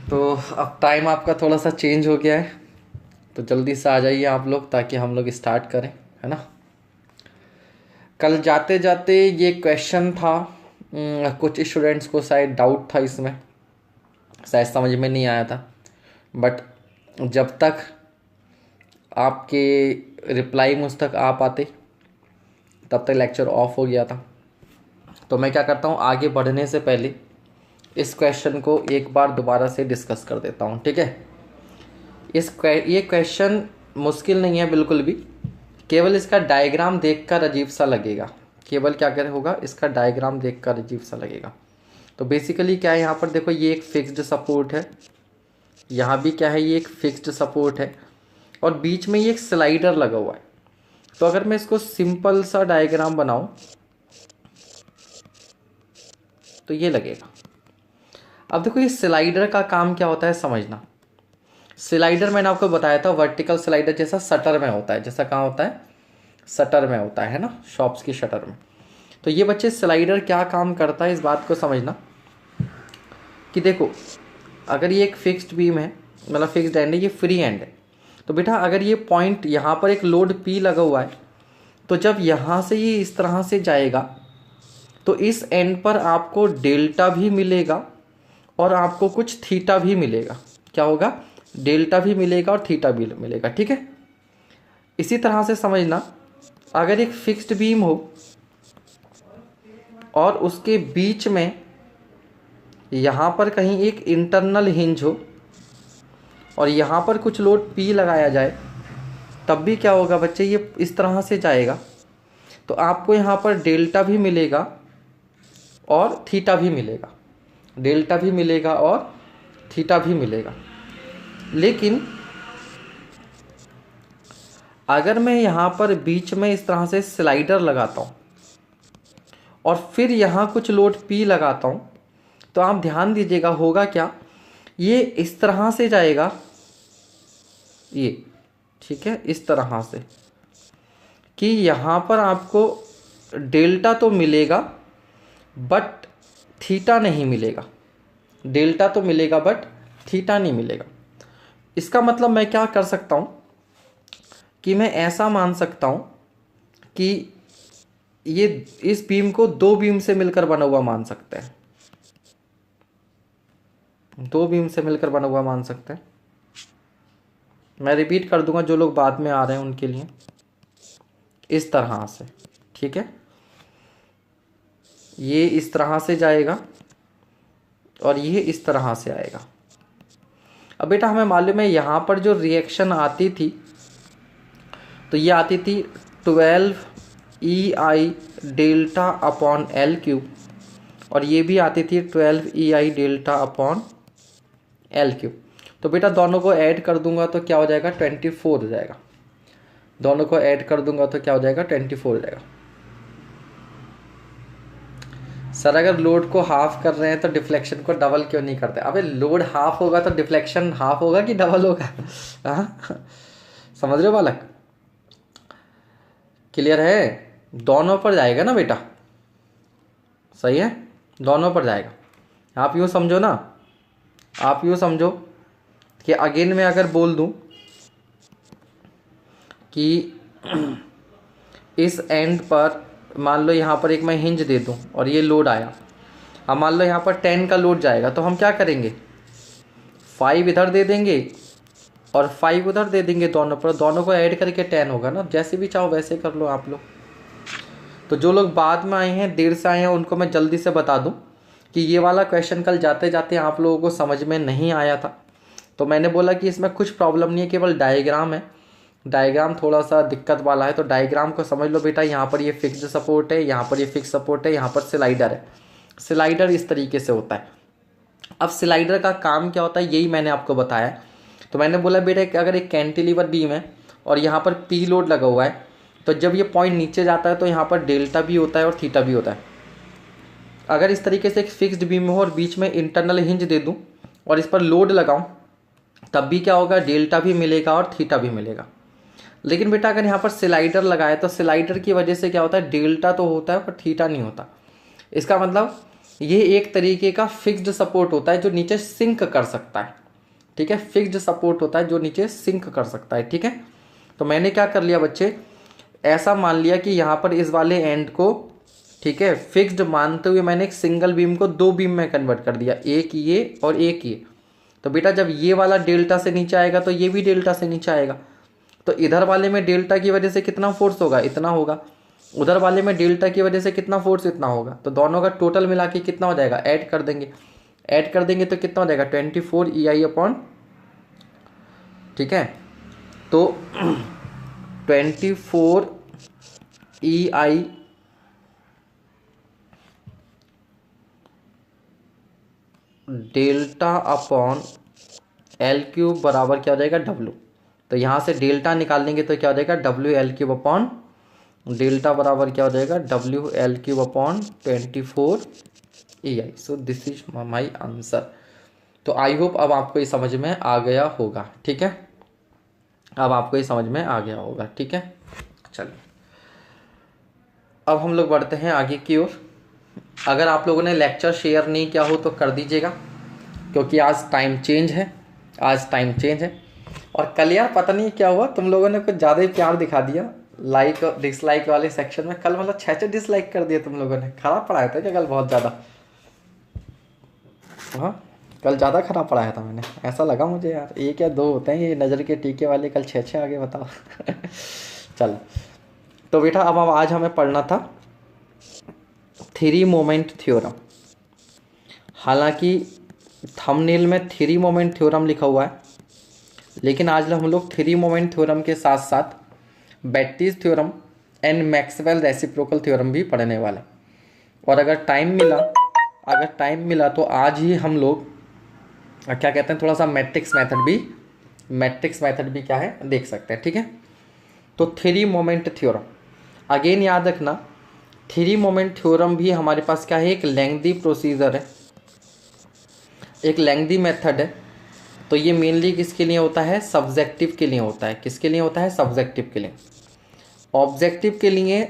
तो अब टाइम आपका थोड़ा सा चेंज हो गया है, तो जल्दी से आ जाइए आप लोग ताकि हम लोग स्टार्ट करें, है ना। कल जाते जाते ये क्वेश्चन था, कुछ स्टूडेंट्स को शायद डाउट था इसमें, शायद समझ में नहीं आया था, बट जब तक आपके रिप्लाई मुझ तक आ पाते तब तक लेक्चर ऑफ हो गया था। तो मैं क्या करता हूँ, आगे बढ़ने से पहले इस क्वेश्चन को एक बार दोबारा से डिस्कस कर देता हूँ, ठीक है। ये क्वेश्चन मुश्किल नहीं है बिल्कुल भी, केवल इसका डायग्राम देखकर अजीब सा लगेगा। केवल क्या कर होगा, इसका डायग्राम देखकर अजीब सा लगेगा। तो बेसिकली क्या है, यहाँ पर देखो ये एक फिक्स्ड सपोर्ट है, यहाँ भी क्या है, ये एक फिक्स्ड सपोर्ट है, और बीच में ये एक स्लाइडर लगा हुआ है। तो अगर मैं इसको सिंपल सा डायग्राम बनाऊं तो ये लगेगा। अब देखो ये स्लाइडर का काम क्या होता है समझना। स्लाइडर मैंने आपको बताया था वर्टिकल स्लाइडर जैसा शटर में होता है, जैसा कहाँ होता है, शटर में होता है ना, शॉप्स की शटर में। तो ये बच्चे स्लाइडर क्या काम करता है इस बात को समझना कि देखो अगर ये एक फिक्स्ड बीम है, मतलब फिक्स्ड एंड है, ये फ्री एंड है। तो बेटा अगर ये पॉइंट यहाँ पर एक लोड P लगा हुआ है, तो जब यहाँ से ये इस तरह से जाएगा तो इस एंड पर आपको डेल्टा भी मिलेगा और आपको कुछ थीटा भी मिलेगा। क्या होगा, डेल्टा भी मिलेगा और थीटा भी मिलेगा, ठीक है। इसी तरह से समझना, अगर एक फिक्स्ड बीम हो और उसके बीच में यहाँ पर कहीं एक इंटरनल हिंज हो और यहाँ पर कुछ लोड P लगाया जाए, तब भी क्या होगा बच्चे, ये इस तरह से जाएगा तो आपको यहाँ पर डेल्टा भी मिलेगा और थीटा भी मिलेगा, डेल्टा भी मिलेगा और थीटा भी मिलेगा। लेकिन अगर मैं यहाँ पर बीच में इस तरह से स्लाइडर लगाता हूँ और फिर यहाँ कुछ लोड P लगाता हूँ, तो आप ध्यान दीजिएगा होगा क्या, ये इस तरह से जाएगा, ये ठीक है, इस तरह से कि यहाँ पर आपको डेल्टा तो मिलेगा बट थीटा नहीं मिलेगा, डेल्टा तो मिलेगा बट थीटा नहीं मिलेगा। इसका मतलब मैं क्या कर सकता हूँ कि मैं ऐसा मान सकता हूँ कि ये इस बीम को दो बीम से मिलकर बना हुआ मान सकते हैं, दो बीम से मिलकर बना हुआ मान सकते हैं। मैं रिपीट कर दूंगा जो लोग बाद में आ रहे हैं उनके लिए, इस तरह से, ठीक है। ये इस तरह से जाएगा और ये इस तरह से आएगा। अब बेटा हमें मालूम है यहाँ पर जो रिएक्शन आती थी तो ये आती थी 12EI delta upon L cube, और ये भी आती थी 12EI delta upon L cube. तो बेटा दोनों को ऐड कर दूंगा तो क्या हो जाएगा, 24 हो जाएगा। दोनों को ऐड कर दूंगा तो क्या हो जाएगा, 24 हो जाएगा। सर अगर लोड को हाफ कर रहे हैं तो डिफ्लेक्शन को डबल क्यों नहीं करते? अबे लोड हाफ होगा तो डिफ्लेक्शन हाफ होगा कि डबल होगा? हाँ समझ रहे हो बालक, क्लियर है? दोनों पर जाएगा ना बेटा, सही है, दोनों पर जाएगा। आप यूँ समझो ना, आप यूँ समझो कि अगेन मैं अगर बोल दूं कि इस एंड पर मान लो यहाँ पर एक मैं हिंज दे दूं और ये लोड आया, अब मान लो यहाँ पर 10 का लोड जाएगा, तो हम क्या करेंगे, 5 इधर दे देंगे और 5 उधर दे देंगे, दोनों पर, दोनों को ऐड करके 10 होगा ना। जैसे भी चाहो वैसे कर लो आप लोग। तो जो लोग बाद में आए हैं, देर से आए हैं, उनको मैं जल्दी से बता दूं कि ये वाला क्वेश्चन कल जाते जाते आप लोगों को समझ में नहीं आया था, तो मैंने बोला कि इसमें कुछ प्रॉब्लम नहीं है, केवल डायग्राम है, डायग्राम थोड़ा सा दिक्कत वाला है। तो डायग्राम को समझ लो बेटा, यहाँ पर ये फिक्स्ड सपोर्ट है, यहाँ पर ये फिक्स सपोर्ट है, यहाँ पर स्लाइडर है। स्लाइडर इस तरीके से होता है। अब स्लाइडर का काम क्या होता है यही मैंने आपको बताया। तो मैंने बोला बेटा कि अगर एक कैंटिलीवर बीम है और यहाँ पर पी लोड लगा हुआ है, तो जब ये पॉइंट नीचे जाता है तो यहाँ पर डेल्टा भी होता है और थीटा भी होता है। अगर इस तरीके से एक फिक्स्ड बीम हो और बीच में इंटरनल हिंज दे दूँ और इस पर लोड लगाऊँ, तब भी क्या होगा, डेल्टा भी मिलेगा और थीटा भी मिलेगा। लेकिन बेटा अगर यहाँ पर स्लाइडर लगाए तो स्लाइडर की वजह से क्या होता है, डेल्टा तो होता है पर थीटा नहीं होता। इसका मतलब ये एक तरीके का फिक्स्ड सपोर्ट होता है जो नीचे सिंक कर सकता है, ठीक है। फिक्स्ड सपोर्ट होता है जो नीचे सिंक कर सकता है, ठीक है। तो मैंने क्या कर लिया बच्चे, ऐसा मान लिया कि यहाँ पर इस वाले एंड को, ठीक है, फिक्स्ड मानते हुए मैंने एक सिंगल बीम को दो बीम में कन्वर्ट कर दिया, एक ये और एक ये। तो बेटा जब ये वाला डेल्टा से नीचे आएगा तो ये भी डेल्टा से नीचे आएगा, तो इधर वाले में डेल्टा की वजह से कितना फोर्स होगा, इतना होगा। उधर वाले में डेल्टा की वजह से कितना फोर्स, इतना होगा। तो दोनों का टोटल मिला के कितना हो जाएगा, ऐड कर देंगे। ऐड कर देंगे तो कितना हो जाएगा 24 EI अपॉन, ठीक है। तो 24 EI डेल्टा अपॉन L³ बराबर क्या हो जाएगा, W। तो यहाँ से डेल्टा निकाल लेंगे तो क्या हो जाएगा, WL³ अपॉन डेल्टा बराबर क्या हो जाएगा, WL³ upon 24 EI। So this is my answer. तो आई होप अब आपको ये समझ में आ गया होगा, ठीक है। अब आपको ये समझ में आ गया होगा, ठीक है। चलिए अब हम लोग बढ़ते हैं आगे की ओर। अगर आप लोगों ने लेक्चर शेयर नहीं किया हो तो कर दीजिएगा, क्योंकि आज टाइम चेंज है, आज टाइम चेंज है। और कल यार पता नहीं क्या हुआ, तुम लोगों ने कुछ ज़्यादा ही प्यार दिखा दिया लाइक और डिसलाइक वाले सेक्शन में। कल मतलब 6 डिसलाइक कर दिए तुम लोगों ने। खराब पढ़ाया था क्या कल, बहुत ज़्यादा? हाँ कल ज़्यादा खराब पढ़ाया था मैंने, ऐसा लगा मुझे यार। एक या दो होते हैं ये नज़र के टीके वाले, कल 6 आगे बताओ। चल तो बेटा अब आज हमें पढ़ना था थ्री मोमेंट थ्योरम। हालांकि थंबनेल में थ्री मोमेंट थ्योरम लिखा हुआ है, लेकिन आज हम लोग थ्री मोमेंट थ्योरम के साथ साथ Betti's theorem and Maxwell reciprocal theorem भी पढ़ने वाले। और अगर टाइम मिला तो आज ही हम लोग क्या कहते हैं, थोड़ा सा मैट्रिक्स मेथड भी क्या है देख सकते हैं, ठीक है। तो थ्री मोमेंट थ्योरम अगेन याद रखना, थ्री मोमेंट थ्योरम भी हमारे पास क्या है, एक लेंथी प्रोसीजर है, एक लेंथी मेथड है। तो ये मेनली किसके लिए होता है, सब्जेक्टिव के लिए होता है। किसके लिए होता है, सब्जेक्टिव के लिए। ऑब्जेक्टिव के लिए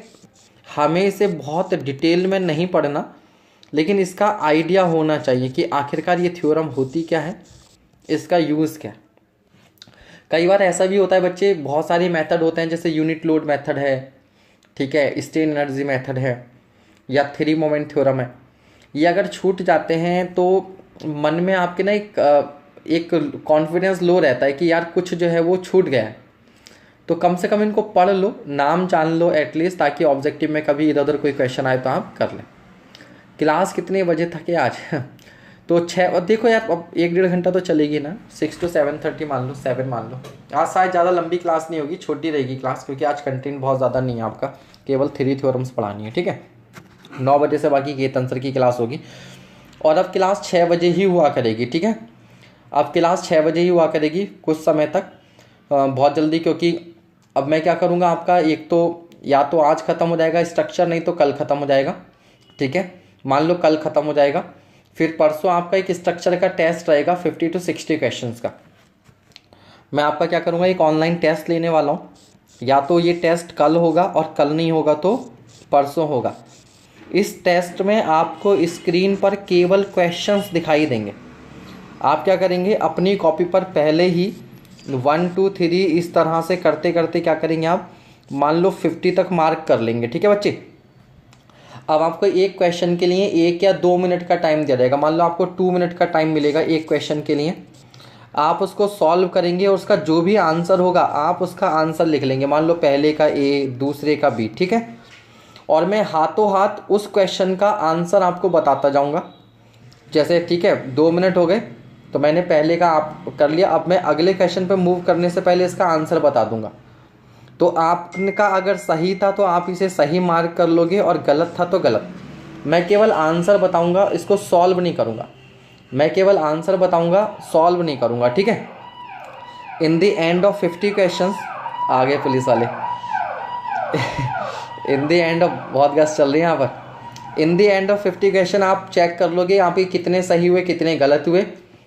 हमें इसे बहुत डिटेल में नहीं पढ़ना, लेकिन इसका आइडिया होना चाहिए कि आखिरकार ये थ्योरम होती क्या है, इसका यूज़ क्या है। कई बार ऐसा भी होता है बच्चे, बहुत सारी मेथड होते हैं, जैसे यूनिट लोड मेथड है, ठीक है, स्ट्रेन एनर्जी मेथड है, या थ्री मोमेंट थ्योरम है। ये अगर छूट जाते हैं तो मन में आपके ना एक कॉन्फिडेंस लो रहता है कि यार कुछ जो है वो छूट गया है। तो कम से कम इनको पढ़ लो, नाम जान लो एटलीस्ट, ताकि ऑब्जेक्टिव में कभी इधर उधर कोई क्वेश्चन आए तो आप कर लें। क्लास कितने बजे तक है आज? तो 6, और देखो यार अब 1-1.5 घंटा तो चलेगी ना, 6 to 7:30 मान लो, 7 मान लो। आज शायद ज़्यादा लंबी क्लास नहीं होगी, छोटी रहेगी क्लास, क्योंकि आज कंटेंट बहुत ज़्यादा नहीं है आपका, केवल थ्री थ्योरम्स पढ़ानी है, ठीक है। 9 बजे से बाकी गेट आंसर की क्लास होगी। और अब क्लास 6 बजे ही हुआ करेगी, ठीक है। अब क्लास 6 बजे ही हुआ करेगी कुछ समय तक, बहुत जल्दी, क्योंकि अब मैं क्या करूँगा, आपका एक तो या तो आज ख़त्म हो जाएगा स्ट्रक्चर, नहीं तो कल ख़त्म हो जाएगा, ठीक है। मान लो कल ख़त्म हो जाएगा, फिर परसों आपका एक स्ट्रक्चर का टेस्ट रहेगा 50 to 60 क्वेश्चंस का। मैं आपका क्या करूँगा, एक ऑनलाइन टेस्ट लेने वाला हूँ। या तो ये टेस्ट कल होगा, और कल नहीं होगा तो परसों होगा। इस टेस्ट में आपको स्क्रीन पर केवल क्वेश्चंस दिखाई देंगे। आप क्या करेंगे, अपनी कॉपी पर पहले ही 1 2 3 इस तरह से करते करते क्या करेंगे, आप मान लो 50 तक मार्क कर लेंगे, ठीक है बच्चे। अब आपको एक क्वेश्चन के लिए 1 या 2 मिनट का टाइम दिया जाएगा। मान लो आपको 2 मिनट का टाइम मिलेगा एक क्वेश्चन के लिए। आप उसको सॉल्व करेंगे और उसका जो भी आंसर होगा आप उसका आंसर लिख लेंगे। मान लो पहले का ए, दूसरे का बी, ठीक है। और मैं हाथों हाथ उस क्वेश्चन का आंसर आपको बताता जाऊंगा। जैसे ठीक है 2 मिनट हो गए तो मैंने पहले का आप कर लिया, अब मैं अगले क्वेश्चन पे मूव करने से पहले इसका आंसर बता दूंगा। तो आपका अगर सही था तो आप इसे सही मार्क कर लोगे, और गलत था तो गलत। मैं केवल आंसर बताऊंगा, इसको सॉल्व नहीं करूंगा। मैं केवल आंसर बताऊंगा, सॉल्व नहीं करूंगा, ठीक है। In the end of 50 questions, आ गए पुलिस वाले। इन द एंड ऑफ, बहुत गैस चल रही है यहाँ पर। In the end of 50 question आप चेक कर लोगे यहाँ पे कितने सही हुए कितने गलत हुए,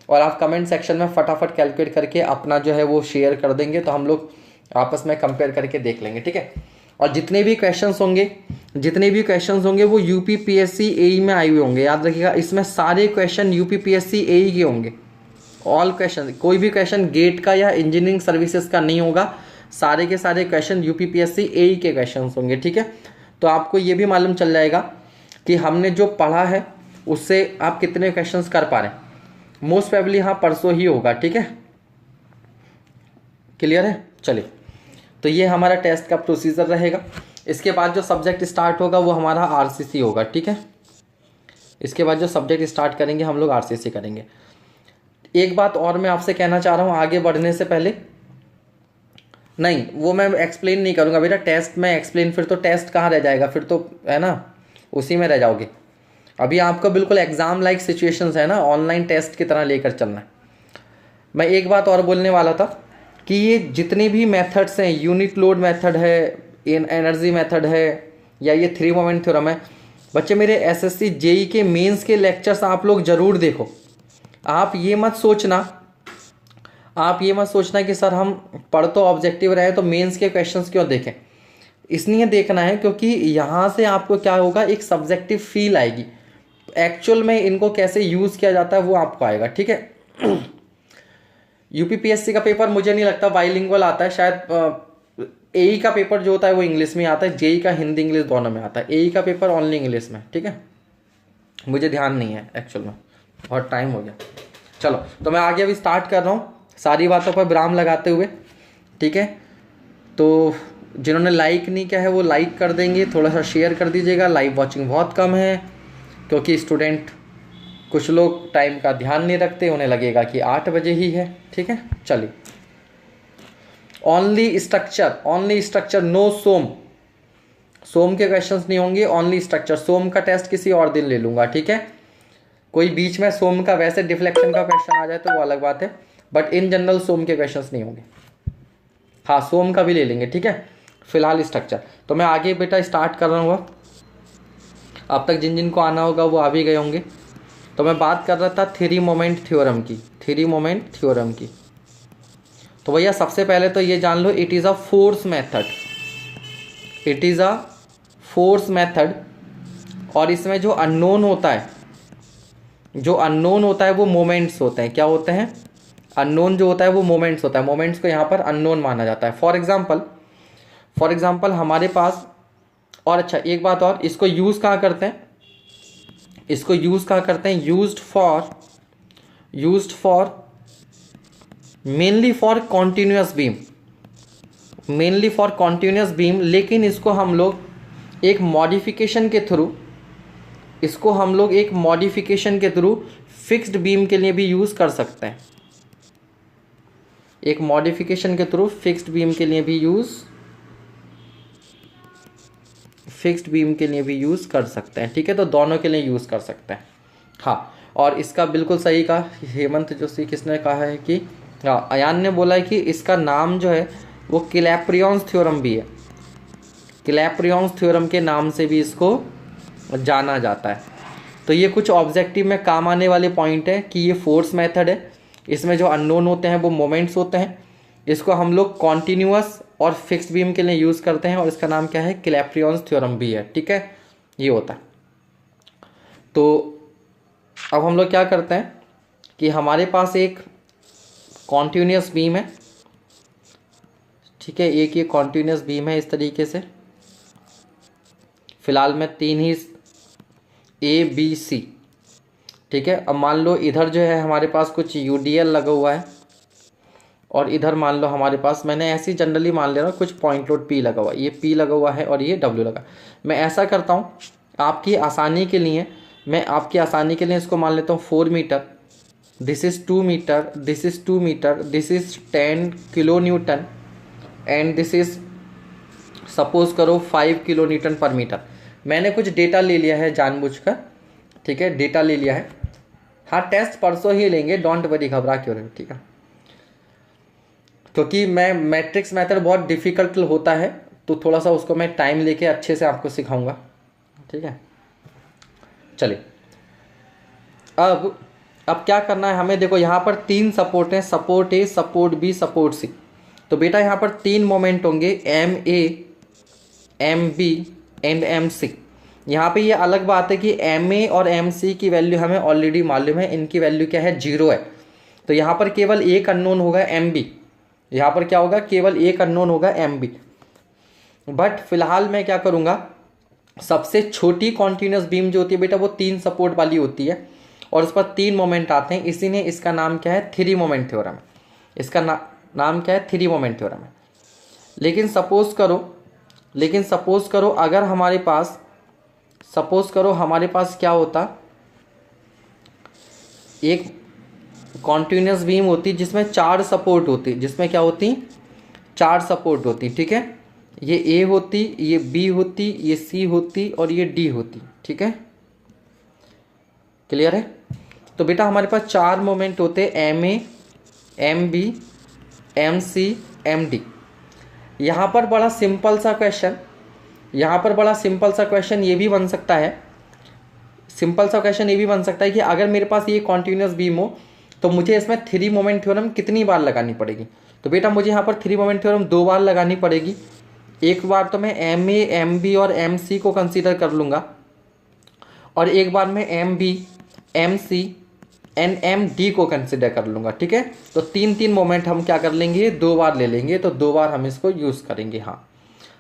और आप कमेंट सेक्शन में फटाफट कैलकुलेट करके अपना जो है वो शेयर कर देंगे, तो हम लोग आपस में कंपेयर करके देख लेंगे, ठीक है। और जितने भी क्वेश्चंस होंगे वो यूपीपीएससी एई में आए हुए होंगे। याद रखिएगा, इसमें सारे क्वेश्चन यूपीपीएससी एई के होंगे। ऑल क्वेश्चन, कोई भी क्वेश्चन गेट का या इंजीनियरिंग सर्विसेज का नहीं होगा। सारे के सारे क्वेश्चन यूपीपीएससी एई के क्वेश्चन होंगे। ठीक है, तो आपको ये भी मालूम चल जाएगा कि हमने जो पढ़ा है उससे आप कितने क्वेश्चंस कर पा रहे हैं। मोस्ट प्रोबेबली हाँ परसों ही होगा। ठीक है, क्लियर है। चलिए, तो ये हमारा टेस्ट का प्रोसीजर रहेगा। इसके बाद जो सब्जेक्ट स्टार्ट होगा वो हमारा आरसीसी होगा। ठीक है, इसके बाद जो सब्जेक्ट स्टार्ट करेंगे हम लोग आरसीसी करेंगे। एक बात और मैं आपसे कहना चाह रहा हूँ आगे बढ़ने से पहले, नहीं वो मैं एक्सप्लेन नहीं करूँगा बेटा, टेस्ट में एक्सप्लेन, फिर तो टेस्ट कहाँ रह जाएगा, फिर तो है ना उसी में रह जाओगे। अभी आपको बिल्कुल एग्जाम लाइक सिचुएशंस है ना, ऑनलाइन टेस्ट की तरह लेकर चलना है। मैं एक बात और बोलने वाला था कि ये जितने भी मेथड्स हैं, यूनिट लोड मेथड है, एनर्जी मेथड है, या ये 3 मोमेंट थ्योरम है, बच्चे मेरे एसएससी जेई के मेंस के लेक्चर्स आप लोग ज़रूर देखो। आप ये मत सोचना कि सर हम पढ़ तो ऑब्जेक्टिव रहे तो मेंस के क्वेश्चंस क्यों देखें। इसलिए देखना है क्योंकि यहाँ से आपको क्या होगा, एक सब्जेक्टिव फील आएगी। एक्चुअल में इनको कैसे यूज़ किया जाता है वो आपको आएगा। ठीक है, यूपीपीएससी का पेपर मुझे नहीं लगता बाइलिंगुअल आता है, शायद एई का पेपर जो होता है वो इंग्लिश में आता है, जेई का हिंदी इंग्लिश दोनों में आता है, एई का पेपर ओनली इंग्लिश में। ठीक है, मुझे ध्यान नहीं है एक्चुअल में, बहुत टाइम हो गया। चलो, तो मैं आगे अभी स्टार्ट कर रहा हूँ सारी बातों पर विराम लगाते हुए। ठीक है, तो जिन्होंने लाइक नहीं किया है वो लाइक कर देंगे, थोड़ा सा शेयर कर दीजिएगा। लाइव वॉचिंग बहुत कम है क्योंकि स्टूडेंट कुछ लोग टाइम का ध्यान नहीं रखते, उन्हें लगेगा कि 8 बजे ही है। ठीक है, चलिए, ओनली स्ट्रक्चर, नो सोम के क्वेश्चंस नहीं होंगे, ओनली स्ट्रक्चर। सोम का टेस्ट किसी और दिन ले लूँगा। ठीक है, कोई बीच में सोम का वैसे डिफ्लेक्शन का क्वेश्चन आ जाए तो वो अलग बात है, बट इन जनरल सोम के क्वेश्चंस नहीं होंगे। हाँ, सोम का भी ले लेंगे। ठीक है, फिलहाल स्ट्रक्चर। तो मैं आगे बेटा स्टार्ट कर रहा हूँ। अब तक जिन जिन को आना होगा वो आ भी गए होंगे। तो मैं बात कर रहा था 3 मोमेंट थ्योरम की। तो भैया सबसे पहले तो ये जान लो, it is a force method. और इसमें जो अननोन होता है वो मोमेंट्स होते हैं। क्या होते हैं? अननोन जो होता है वो मोमेंट्स होता है। मोमेंट्स को यहाँ पर अननोन माना जाता है। फॉर एग्जाम्पल हमारे पास, और अच्छा एक बात और, इसको यूज़ कहाँ करते हैं? Used for mainly for continuous beam, लेकिन इसको हम लोग एक मॉडिफिकेशन के थ्रू फिक्स्ड बीम के लिए भी यूज़ कर सकते हैं। एक मॉडिफिकेशन के थ्रू फिक्स्ड बीम के लिए भी यूज़ कर सकते हैं। ठीक है, तो दोनों के लिए यूज़ कर सकते हैं। हाँ, और इसका बिल्कुल सही कहा हेमंत जोशी, किसने कहा है कि, हाँ अयान ने बोला है कि इसका नाम जो है वो क्लैप्रियॉन्स थ्योरम भी है। क्लैप्रियॉन्स थ्योरम के नाम से भी इसको जाना जाता है। तो ये कुछ ऑब्जेक्टिव में काम आने वाले पॉइंट है कि ये फोर्स मेथड है, इसमें जो अननोन होते हैं वो मोमेंट्स होते हैं, इसको हम लोग कॉन्टिन्यूअस और फिक्स्ड बीम के लिए यूज़ करते हैं, और इसका नाम क्या है? क्लैप्रियॉन्स थ्योरम भी है। ठीक है, ये होता है। तो अब हम लोग क्या करते हैं कि हमारे पास एक कॉन्टिन्यूअस बीम है। ठीक है, एक ये कॉन्टिन्यूअस बीम है इस तरीके से। फिलहाल में 3 ही ABC। ठीक है, अब मान लो इधर जो है हमारे पास कुछ UDL लगा हुआ है, और इधर मान लो हमारे पास, मैंने ऐसे ही जनरली मान ले रहा हूँ, कुछ पॉइंट लोड P लगा हुआ है, ये P लगा हुआ है और ये W लगा। मैं ऐसा करता हूँ आपकी आसानी के लिए इसको मान लेता हूँ 4 metre, this is 2 metre, this is 2 metre, this is 10 kilo newton, and this is suppose करो 5 किलो न्यूटन पर मीटर। मैंने कुछ डेटा ले लिया है जानबूझकर। ठीक है, डेटा ले लिया है। हाँ, टेस्ट परसों ही लेंगे, डोंट वरी, घबरा क्यों रहे हो। ठीक है, क्योंकि मैं मैट्रिक्स मेथड बहुत डिफ़िकल्ट होता है, तो थोड़ा सा उसको मैं टाइम लेके अच्छे से आपको सिखाऊंगा। ठीक है, चलिए अब क्या करना है हमें। देखो यहाँ पर 3 सपोर्ट हैं, support A, support B, support C। तो बेटा यहाँ पर 3 मोमेंट होंगे, MA, M B and M C. यहाँ पे ये अलग बात है कि एम ए और एम सी की वैल्यू हमें ऑलरेडी मालूम है, इनकी वैल्यू क्या है, 0 है। तो यहाँ पर केवल एक अननोन होगा एम बी, यहाँ पर क्या होगा, केवल एक अननोन होगा एम बी। बट फिलहाल मैं क्या करूँगा, सबसे छोटी कॉन्टिन्यूस बीम जो होती है बेटा वो 3 सपोर्ट वाली होती है और उस पर 3 मोमेंट आते हैं, इसी ने इसका नाम क्या है, 3 मोमेंट थ्योरम है। इसका नाम क्या है, 3 मोमेंट थ्योरम है। लेकिन सपोज करो अगर हमारे पास क्या होता, एक कॉन्टिन्यूस बीम होती जिसमें 4 सपोर्ट होती, जिसमें क्या होती, 4 सपोर्ट होती, ठीक है। ये ए होती, ये बी होती, ये सी होती और ये डी होती, ठीक है, क्लियर है। तो बेटा हमारे पास 4 मोमेंट होते, M A, M B, M C, M D. यहाँ पर बड़ा सिंपल सा क्वेश्चन ये भी बन सकता है, कि अगर मेरे पास ये कॉन्टिन्यूस बीम हो तो मुझे इसमें 3 मोमेंट थ्योरम कितनी बार लगानी पड़ेगी। तो बेटा मुझे यहाँ पर 3 मोमेंट थ्योरम 2 बार लगानी पड़ेगी। एक बार तो मैं एम ए, एम बी और एम सी को कंसीडर कर लूँगा और एक बार मैं M B, M C and M D को कंसिडर कर लूँगा, ठीक है। तो 3 मोमेंट हम क्या कर लेंगे, 2 बार ले लेंगे, तो 2 बार हम इसको यूज़ करेंगे। हाँ,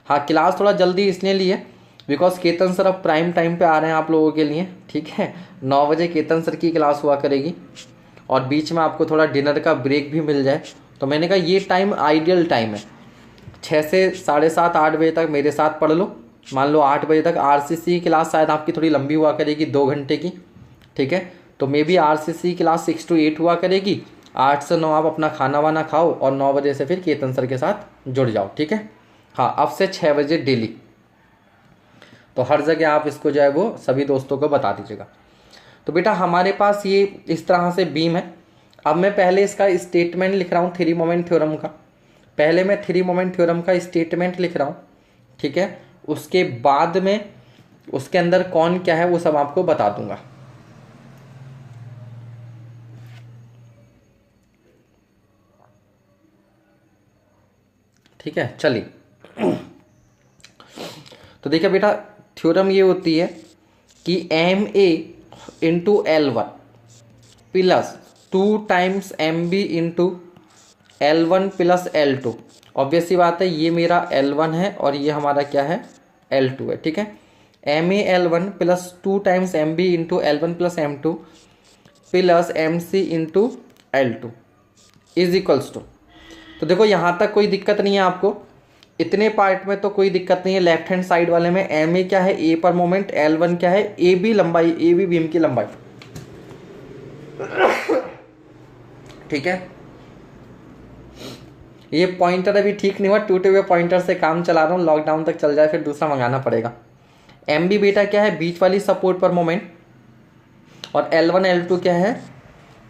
क्लास थोड़ा जल्दी इसलिए ली है बिकॉज केतन सर अब प्राइम टाइम पे आ रहे हैं आप लोगों के लिए, ठीक है। 9 बजे केतन सर की क्लास हुआ करेगी और बीच में आपको थोड़ा डिनर का ब्रेक भी मिल जाए, तो मैंने कहा ये टाइम आइडियल टाइम है। 6 से 7:30 8 बजे तक मेरे साथ पढ़ लो, मान लो 8 बजे तक आरसीसी की क्लास शायद आपकी थोड़ी लंबी हुआ करेगी, 2 घंटे की, ठीक है। तो may be RCC class 6 to 8 हुआ करेगी, 8 से 9 आप अपना खाना वाना खाओ और 9 बजे से फिर केतन सर के साथ जुड़ जाओ, ठीक है। हाँ, अब से 6 बजे डेली। तो हर जगह आप इसको जो है वो सभी दोस्तों को बता दीजिएगा। तो बेटा हमारे पास ये इस तरह से बीम है। अब मैं पहले इसका स्टेटमेंट लिख रहा हूँ 3 मोमेंट थ्योरम का। पहले मैं 3 मोमेंट थ्योरम का स्टेटमेंट लिख रहा हूँ, ठीक है। उसके बाद में उसके अंदर कौन क्या है वो सब आपको बता दूंगा। ठीक है, चलिए। तो देखिए बेटा थ्योरम ये होती है कि M A into L1 plus 2 times M B into L1 plus L2। Obvious सी बात है, ये मेरा L1 है और ये हमारा क्या है, L2 है, ठीक है। M A L1 plus 2 times M B into L1 plus M2 plus M C into L2 is equals to. तो देखो यहाँ तक कोई दिक्कत नहीं है आपको, इतने पार्ट में तो कोई दिक्कत नहीं है। लेफ्ट हैंड साइड वाले में एम ए क्या है, ए पर मोमेंट, L1 क्या है, ए बी लंबाई, ए बी बीम की लंबाई, ठीक है। ये पॉइंटर अभी ठीक नहीं हुआ, टूटे हुए पॉइंटर से काम चला रहा हूँ, लॉकडाउन तक चल जाए फिर दूसरा मंगाना पड़ेगा। एम बी बेटा क्या है, बीच वाली सपोर्ट पर मोमेंट, और L1 L2 क्या है,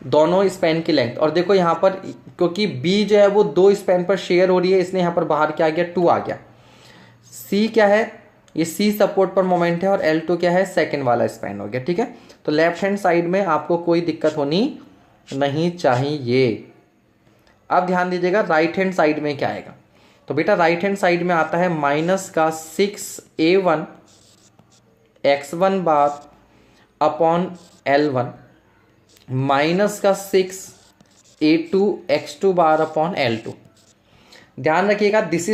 दोनों स्पैन की लेंथ। और देखो यहाँ पर क्योंकि B जो है वो 2 स्पैन पर शेयर हो रही है, इसलिए यहाँ पर बाहर क्या आ गया, 2 आ गया। C क्या है, ये C सपोर्ट पर मोमेंट है और L2 क्या है, सेकंड वाला स्पैन हो गया, ठीक है। तो लेफ्ट हैंड साइड में आपको कोई दिक्कत होनी नहीं चाहिए। अब ध्यान दीजिएगा राइट हैंड साइड में क्या आएगा। तो बेटा राइट हैंड साइड में आता है माइनस का 6A1 x1 bar upon L1 minus का 6A2 x2 bar upon L2। ध्यान रखिएगा this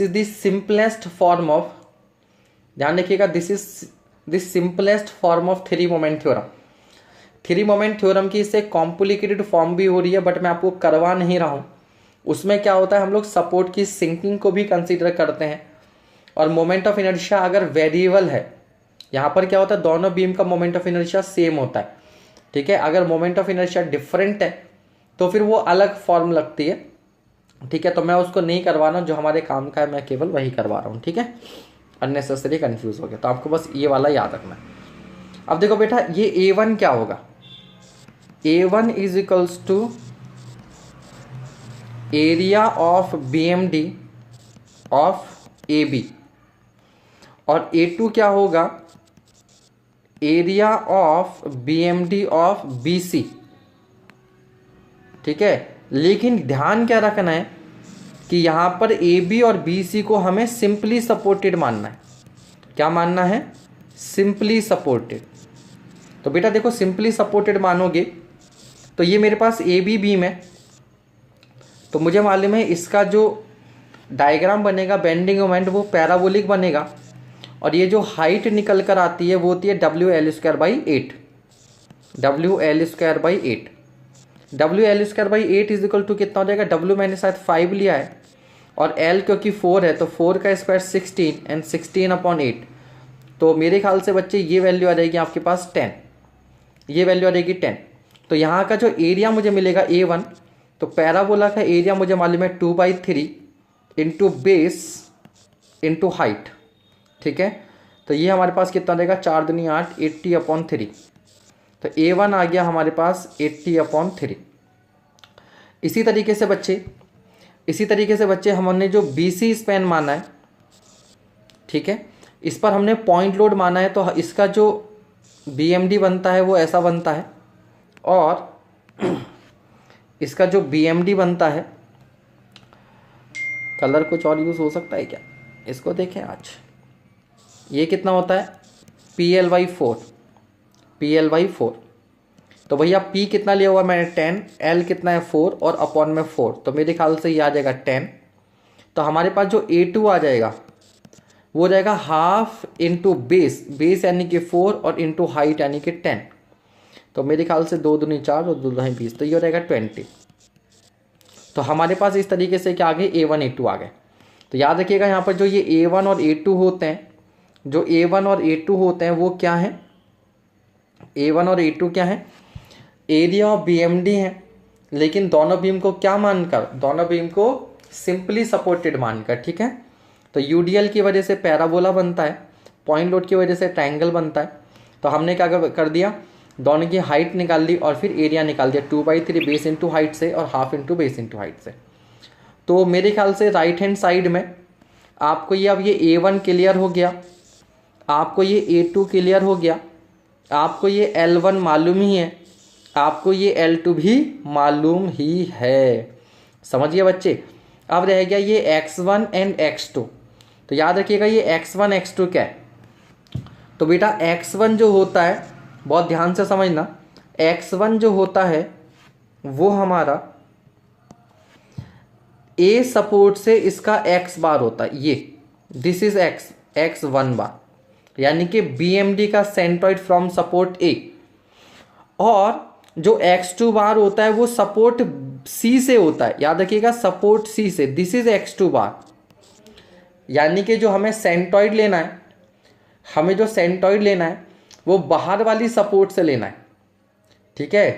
is the simplest form of, ध्यान रखिएगा this is the simplest form of 3 moment theorem. 3 moment theorem की इससे कॉम्प्लिकेटेड फॉर्म भी हो रही है बट मैं आपको करवा नहीं रहा हूं। उसमें क्या होता है, हम लोग सपोर्ट की सिंकिंग को भी कंसीडर करते हैं और मोमेंट ऑफ इनर्शिया अगर वेरिएबल है, यहाँ पर क्या होता है, दोनों बीम का मोमेंट ऑफ इनर्शिया सेम होता है, ठीक है। अगर मोमेंट ऑफ इनर्शिया डिफरेंट है तो फिर वो अलग फॉर्म लगती है, ठीक है। तो मैं उसको नहीं करवा रहा हूँ, जो हमारे काम का है मैं केवल वही करवा रहा हूँ, ठीक है। अननेसेसरी कंफ्यूज हो गया, तो आपको बस ये वाला याद रखना है। अब देखो बेटा ये A1 क्या होगा, A1 is equals to area of BMD of AB और A2 क्या होगा, area of BMD of BC, ठीक है। लेकिन ध्यान क्या रखना है, कि यहाँ पर ए बी और बी सी को हमें सिंपली सपोर्टेड मानना है। क्या मानना है? Simply supported. तो बेटा देखो सिंपली सपोर्टेड मानोगे तो ये मेरे पास ए बी बीम है, तो मुझे मालूम है इसका जो डायग्राम बनेगा बेंडिंग मोमेंट वो पैराबोलिक बनेगा, और ये जो हाइट निकल कर आती है वो होती है WL²/8। WL²/8 WL²/8 is equal to कितना हो जाएगा? W मैंने शायद 5 लिया है और L क्योंकि 4 है तो 4 का स्क्वायर 16 एंड 16/8। तो मेरे ख्याल से बच्चे ये वैल्यू आ जाएगी आपके पास 10, ये वैल्यू आ जाएगी 10। तो यहाँ का जो एरिया मुझे मिलेगा A1, तो पैराबोला का एरिया मुझे मालूम है 2/3 इंटू बेस इंटू हाइट। ठीक है, तो ये हमारे पास कितना देगा? 4 दूनी 8, 80/3। तो A1 आ गया हमारे पास 80/3। इसी तरीके से बच्चे हमने जो BC स्पैन माना है, ठीक है, इस पर हमने पॉइंट लोड माना है, तो इसका जो BMD बनता है वो ऐसा बनता है, और इसका जो BMD बनता है, कलर कुछ और यूज़ हो सकता है क्या? इसको देखें आज, ये कितना होता है? PL/4। तो भैया P कितना लिया हुआ मैंने? 10, L कितना है? 4 और अपॉन में 4, तो मेरे ख्याल से ये आ जाएगा 10। तो हमारे पास जो A2 आ जाएगा वो हो जाएगा हाफ इंटू बेस यानी कि 4 और इंटू हाइट यानी कि 10। तो मेरे ख्याल से 2 दूनी 4 और 2 दूनी 20, तो ये हो जाएगा 20। तो हमारे पास इस तरीके से क्या आ गए? A1 A2 आ गए। तो याद रखिएगा यहाँ पर जो ये A1 और A2 होते हैं, जो A1 और A2 होते हैं वो क्या है? A1 और A2 क्या है? एरिया ऑफ BMD है, लेकिन दोनों बीम को क्या मानकर? दोनों बीम को सिंपली सपोर्टेड मानकर। ठीक है, तो UDL की वजह से पैराबोला बनता है, पॉइंट लोड की वजह से ट्रायंगल बनता है। तो हमने क्या कर दिया? दोनों की हाइट निकाल ली और फिर एरिया निकाल दिया 2/3 बेस इंटू हाइट से और half into base into height से। तो मेरे ख्याल से राइट हैंड साइड में आपको ये अब ये A1 क्लियर हो गया, आपको ये A2 क्लियर हो गया, आपको ये L1 मालूम ही है, आपको ये L2 भी मालूम ही है। समझिए बच्चे। अब रह गया ये X1 एंड X2। तो याद रखिएगा ये X1 X2 क्या है? तो बेटा X1 जो होता है, बहुत ध्यान से समझना, X1 जो होता है वो हमारा A सपोर्ट से इसका X बार होता है, ये दिस इज X1 बार, यानी कि BMD का सेंट्रॉइड फ्रॉम सपोर्ट A। और जो X2 बार होता है वो सपोर्ट C से होता है, याद रखिएगा सपोर्ट C से, दिस इज X2 बार। यानी कि जो हमें सेंट्रॉइड लेना है, हमें जो सेंट्रॉइड लेना है वो बाहर वाली सपोर्ट से लेना है। ठीक है,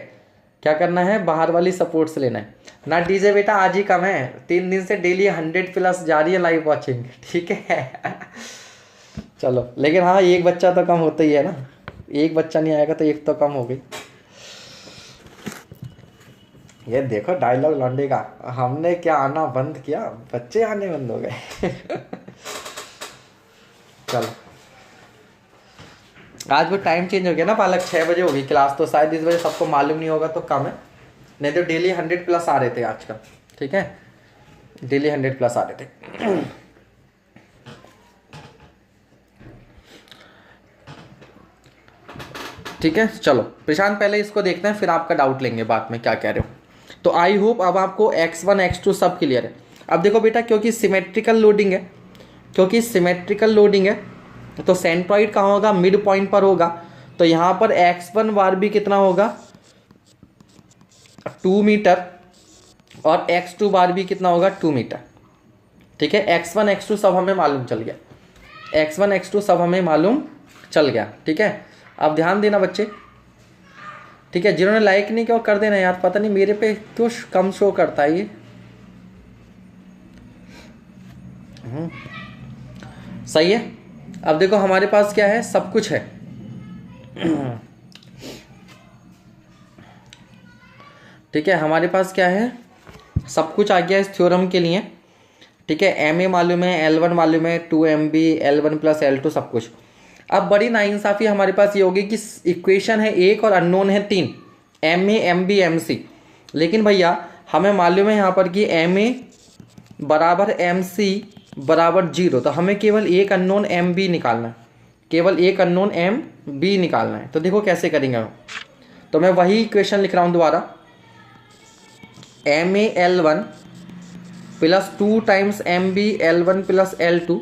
क्या करना है? बाहर वाली सपोर्ट से लेना है ना। डीजे बेटा आज ही कम है, 3 दिन से डेली 100+ जा रही है लाइव वॉचिंग। ठीक है चलो, लेकिन हाँ एक बच्चा तो कम होता ही है ना, एक बच्चा नहीं आएगा तो एक तो कम हो गई। ये देखो डायलॉग लौंडे का, हमने क्या आना बंद किया, बच्चे आने बंद हो गए चलो, आज वो टाइम चेंज हो गया ना पालक, 6 बजे होगी क्लास, तो शायद इस वजह सबको मालूम नहीं होगा तो कम है, नहीं तो डेली 100+ आ रहे थे आजकल। ठीक है, डेली 100+ आ रहे थे ठीक है, चलो प्रशांत पहले इसको देखते हैं फिर आपका डाउट लेंगे बाद में क्या कह रहे हो। तो आई होप अब आपको X1 X2 सब क्लियर है। अब देखो बेटा, क्योंकि सिमेट्रिकल लोडिंग है तो सेंट्रॉइड कहाँ होगा? मिड पॉइंट पर होगा। तो यहाँ पर X1 बार भी कितना होगा? 2 मीटर, और X2 बार भी कितना होगा? 2 मीटर। ठीक है, X1 X2 सब हमें मालूम चल गया। ठीक है, अब ध्यान देना बच्चे। ठीक है, जिन्होंने लाइक नहीं किया कर देना यार, पता नहीं मेरे पे क्यों कम शो करता है ये। सही है। अब देखो हमारे पास क्या है? सब कुछ है ठीक है, हमारे पास क्या है? सब कुछ आ गया इस थ्योरम के लिए। ठीक है, MA मालूम है, L1 मालूम है, 2MB, L1 + L2 सब कुछ। अब बड़ी नाइंसाफ़ी हमारे पास ये होगी कि इक्वेशन है 1 और अननोन है 3, MA, MB, MC। लेकिन भैया हमें मालूम है यहाँ पर कि MA बराबर एम सी बराबर 0, तो हमें केवल एक अननोन एम बी निकालना है, केवल एक अननोन एम बी निकालना है। तो देखो कैसे करेंगे हम, तो मैं वही इक्वेशन लिख रहा हूँ दोबारा, M A L one plus 2 times M B L one plus L two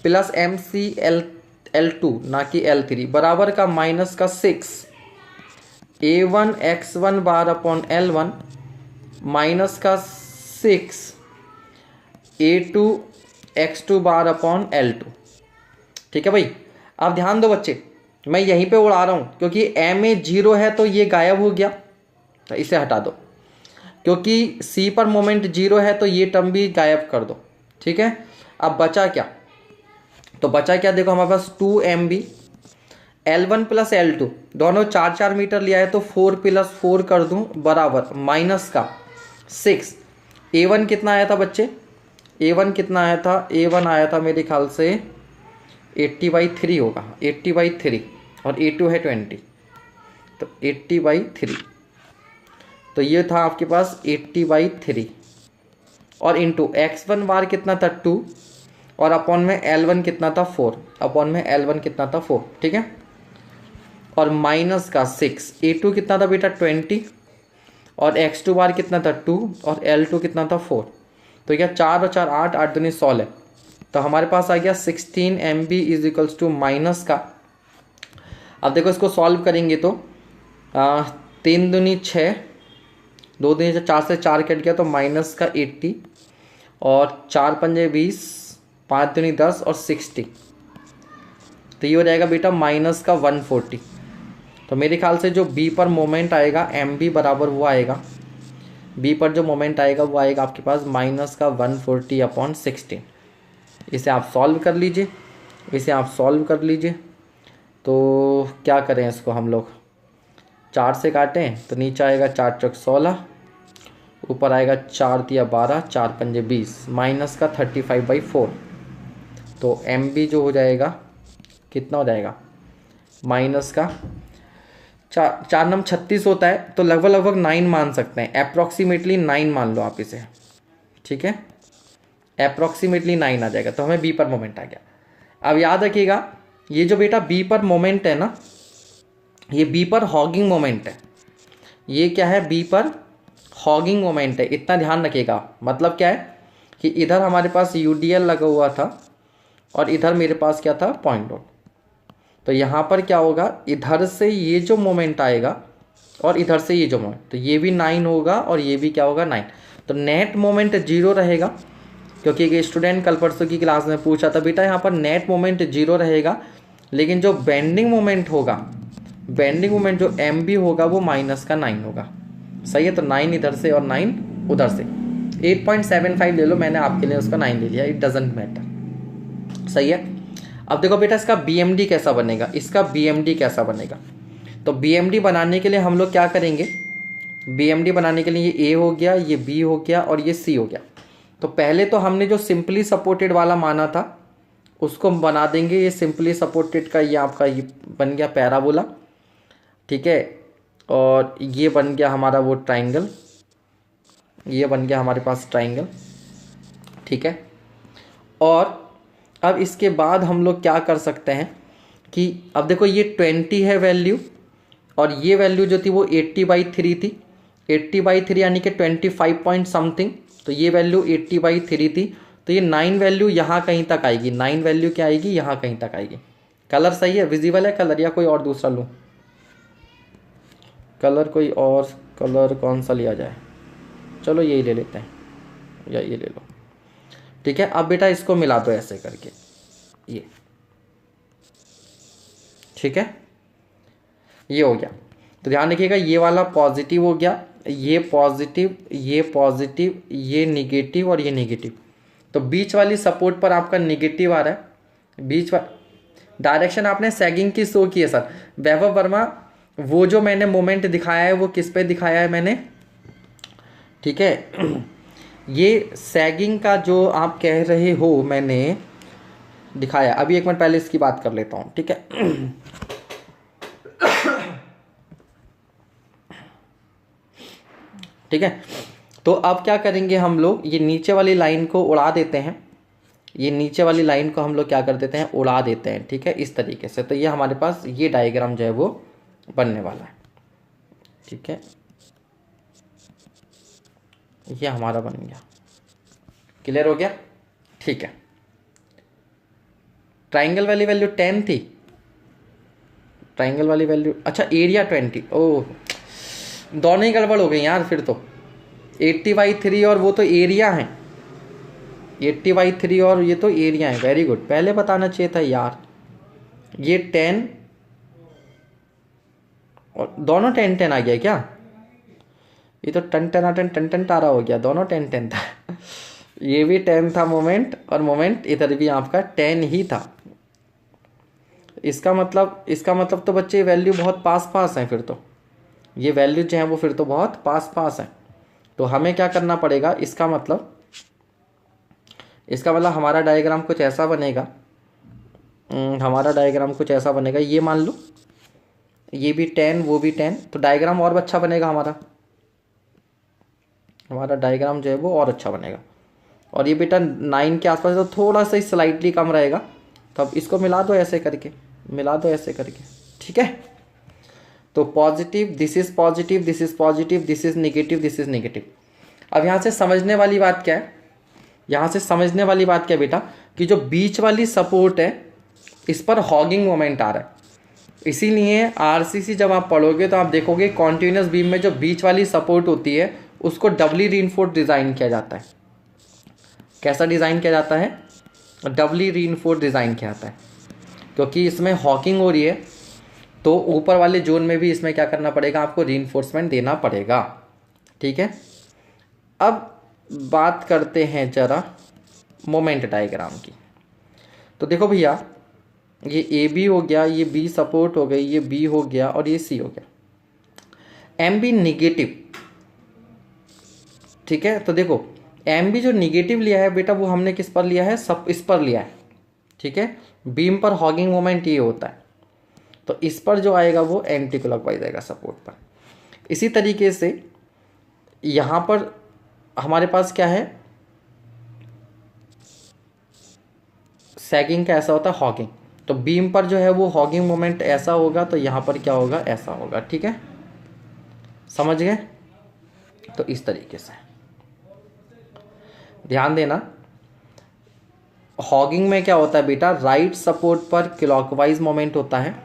plus M C L two ना कि एल थ्री बराबर का माइनस का 6 A one X one bar upon L one minus का 6 A two X two bar upon L two. ठीक है भाई, अब ध्यान दो बच्चे, मैं यहीं पे उड़ा रहा हूँ क्योंकि एम ए 0 है तो ये गायब हो गया, तो इसे हटा दो, क्योंकि सी पर मोमेंट 0 है तो ये टर्म भी गायब कर दो। ठीक है, अब बचा क्या, तो बचा क्या, देखो हमारे पास 2 M B L one plus L two, दोनों 4 मीटर लिया है तो 4 प्लस 4 कर दूं बराबर माइनस का 6। ए वन कितना आया था बच्चे, ए वन कितना आया था, ए वन आया था मेरे ख्याल से 80/3 होगा, 80/3, और ए टू है 20, तो 80/3, तो ये था आपके पास 80/3, और इंटू एक्स वन बार कितना था 2, और अपॉन में एल वन कितना था 4, अपॉन में एल वन कितना था 4। ठीक है, और माइनस का 6, ए टू कितना था बेटा 20, और एक्स टू बार कितना था 2, और एल टू कितना था 4, तो क्या 4 और 4 8, 8 दूनी 16, तो हमारे पास आ गया 16 M B is equals to minus का, अब देखो इसको सॉल्व करेंगे तो 3 दूनी 6, 2 दूनी 4 से 4 कट गया तो माइनस का 80, और 4 पंजे 20, 5 दूनी 10 और 60, तो ये हो जाएगा बेटा माइनस का 140। तो मेरे ख्याल से जो बी पर मोमेंट आएगा एम बी बराबर वो आएगा, बी पर जो मोमेंट आएगा वो आएगा आपके पास माइनस का 140/16। इसे आप सॉल्व कर लीजिए, इसे आप सॉल्व कर लीजिए, तो क्या करें इसको हम लोग, 4 से काटें तो नीचे आएगा 4 चौक 16, ऊपर आएगा 4 तिया 12, 4 पंजे 20, माइनस का 35/4, तो एम बी जो हो जाएगा कितना हो जाएगा, माइनस का 4 नम 36 होता है, तो लगभग लगभग 9 मान सकते हैं, अप्रॉक्सीमेटली 9 मान लो आप इसे। ठीक है, अप्रॉक्सीमेटली 9 आ जाएगा, तो हमें बी पर मोमेंट आ गया। अब याद रखिएगा, ये जो बेटा बी पर मोमेंट है ना, ये बी पर हॉगिंग मोमेंट है, ये क्या है, बी पर हॉगिंग मोमेंट है, इतना ध्यान रखिएगा। मतलब क्या है कि इधर हमारे पास यूडीएल लगा हुआ था और इधर मेरे पास क्या था, पॉइंट डॉट, तो यहाँ पर क्या होगा, इधर से ये जो मोमेंट आएगा और इधर से ये जो मोमेंट, तो ये भी 9 होगा और ये भी क्या होगा 9, तो नेट मोमेंट 0 रहेगा, क्योंकि एक स्टूडेंट कल परसों की क्लास में पूछा था बेटा यहाँ पर नेट मोमेंट 0 रहेगा, लेकिन जो बेंडिंग मोमेंट होगा, बेंडिंग मोमेंट जो एम बी होगा वो माइनस का 9 होगा। सही है, तो 9 इधर से और 9 उधर से, 8.75 ले लो, मैंने आपके लिए उसका 9 ले लिया, इट डजेंट मैटर। सही है, अब देखो बेटा इसका BMD कैसा बनेगा, इसका BMD कैसा बनेगा, तो BMD बनाने के लिए हम लोग क्या करेंगे, BMD बनाने के लिए ये A हो गया, ये B हो गया और ये C हो गया। तो पहले तो हमने जो सिंपली सपोर्टेड वाला माना था उसको हम बना देंगे, ये सिंपली सपोर्टेड का ये आपका ये बन गया पैराबोला। ठीक है, और ये बन गया हमारा वो ट्राइंगल, ये बन गया हमारे पास ट्राइंगल। ठीक है, और अब इसके बाद हम लोग क्या कर सकते हैं कि अब देखो ये 20 है वैल्यू, और ये वैल्यू जो थी वो 80/3 थी, 80/3 यानी कि 25 पॉइंट समथिंग, तो ये वैल्यू 80/3 थी, तो ये 9 वैल्यू यहाँ कहीं तक आएगी, 9 वैल्यू क्या आएगी, यहाँ कहीं तक आएगी। कलर सही है, विजिबल है कलर, या कोई और दूसरा लूँ कलर, कोई और कलर कौन सा लिया जाए, चलो यही ले लेते हैं, या ये ले लो। ठीक है, अब बेटा इसको मिला दो ऐसे करके, ये ठीक है, ये हो गया। तो ध्यान रखिएगा, ये वाला पॉजिटिव हो गया, ये पॉजिटिव, ये पॉजिटिव, ये निगेटिव और ये निगेटिव, तो बीच वाली सपोर्ट पर आपका निगेटिव आ रहा है, बीच डायरेक्शन आपने सैगिंग की शो की है सर वैभव वर्मा, वो जो मैंने मोमेंट दिखाया है वो किस पे दिखाया है मैंने, ठीक है, ये सैगिंग का जो आप कह रहे हो मैंने दिखाया। अभी एक मिनट पहले इसकी बात कर लेता हूँ, ठीक है। ठीक है, तो अब क्या करेंगे हम लोग, ये नीचे वाली लाइन को उड़ा देते हैं, ये नीचे वाली लाइन को हम लोग क्या कर देते हैं, उड़ा देते हैं। ठीक है, इस तरीके से। तो ये हमारे पास ये डायग्राम जो है वो बनने वाला है। ठीक है, ये हमारा बन गया। क्लियर हो गया? ठीक है। ट्राइंगल वाली वैल्यू 10 थी, ट्राइंगल वाली वैल्यू, अच्छा एरिया 20। ओह, दोनों ही गड़बड़ हो गई यार फिर तो। 80/3 और वो तो एरिया है, 80/3 और ये तो एरिया है। वेरी गुड, पहले बताना चाहिए था यार। ये 10 और दोनों 10 आ गया क्या? ये तो टन तारा हो गया, दोनों 10 था। ये भी 10 था मोमेंट, और मोमेंट इधर भी आपका 10 ही था। इसका मतलब तो बच्चे वैल्यू बहुत पास हैं फिर तो। ये वैल्यू जो है वो फिर तो बहुत पास हैं। तो हमें क्या करना पड़ेगा, इसका मतलब हमारा डायग्राम कुछ ऐसा बनेगा। ये मान लो ये भी 10 वो भी 10, तो डायग्राम और अच्छा बनेगा हमारा डायग्राम जो है वो और अच्छा बनेगा। और ये बेटा 9 के आसपास, तो थोड़ा सा स्लाइटली कम रहेगा। तो अब इसको मिला दो ऐसे करके, ठीक है। तो positive, this is positive, this is positive, this is negative, this is negative. अब यहाँ से समझने वाली बात क्या है, बेटा, कि जो बीच वाली सपोर्ट है इस पर हॉगिंग मोमेंट आ रहा है। इसीलिए आरसीसी जब आप पढ़ोगे तो आप देखोगे कॉन्टिन्यूस बीम में जो बीच वाली सपोर्ट होती है उसको डबली रीइंफोर्स्ड डिज़ाइन किया जाता है। कैसा डिज़ाइन किया जाता है? डबली रीइंफोर्स्ड डिज़ाइन किया जाता है, क्योंकि इसमें हॉकिंग हो रही है। तो ऊपर वाले जोन में भी इसमें क्या करना पड़ेगा, आपको रीइंफोर्समेंट देना पड़ेगा। ठीक है, अब बात करते हैं जरा मोमेंट डायग्राम की। तो देखो भैया, ये ए बी हो गया, ये बी सपोर्ट हो गई, ये बी हो गया और ये सी हो गया। एम बी निगेटिव, ठीक है। तो देखो एम बी जो निगेटिव लिया है बेटा, वो हमने किस पर लिया है, सब इस पर लिया है। ठीक है, बीम पर हॉगिंग मोमेंट ये होता है, तो इस पर जो आएगा वो एंटी क्लॉकवाइज आएगा सपोर्ट पर। इसी तरीके से यहाँ पर हमारे पास क्या है, सैगिंग का ऐसा होता है हॉगिंग, तो बीम पर जो है वो हॉगिंग मोमेंट ऐसा होगा, तो यहाँ पर क्या होगा, ऐसा होगा। ठीक है, समझ गए? तो इस तरीके से ध्यान देना। हॉगिंग में क्या होता है बेटा, राइट सपोर्ट पर क्लॉकवाइज मोमेंट होता है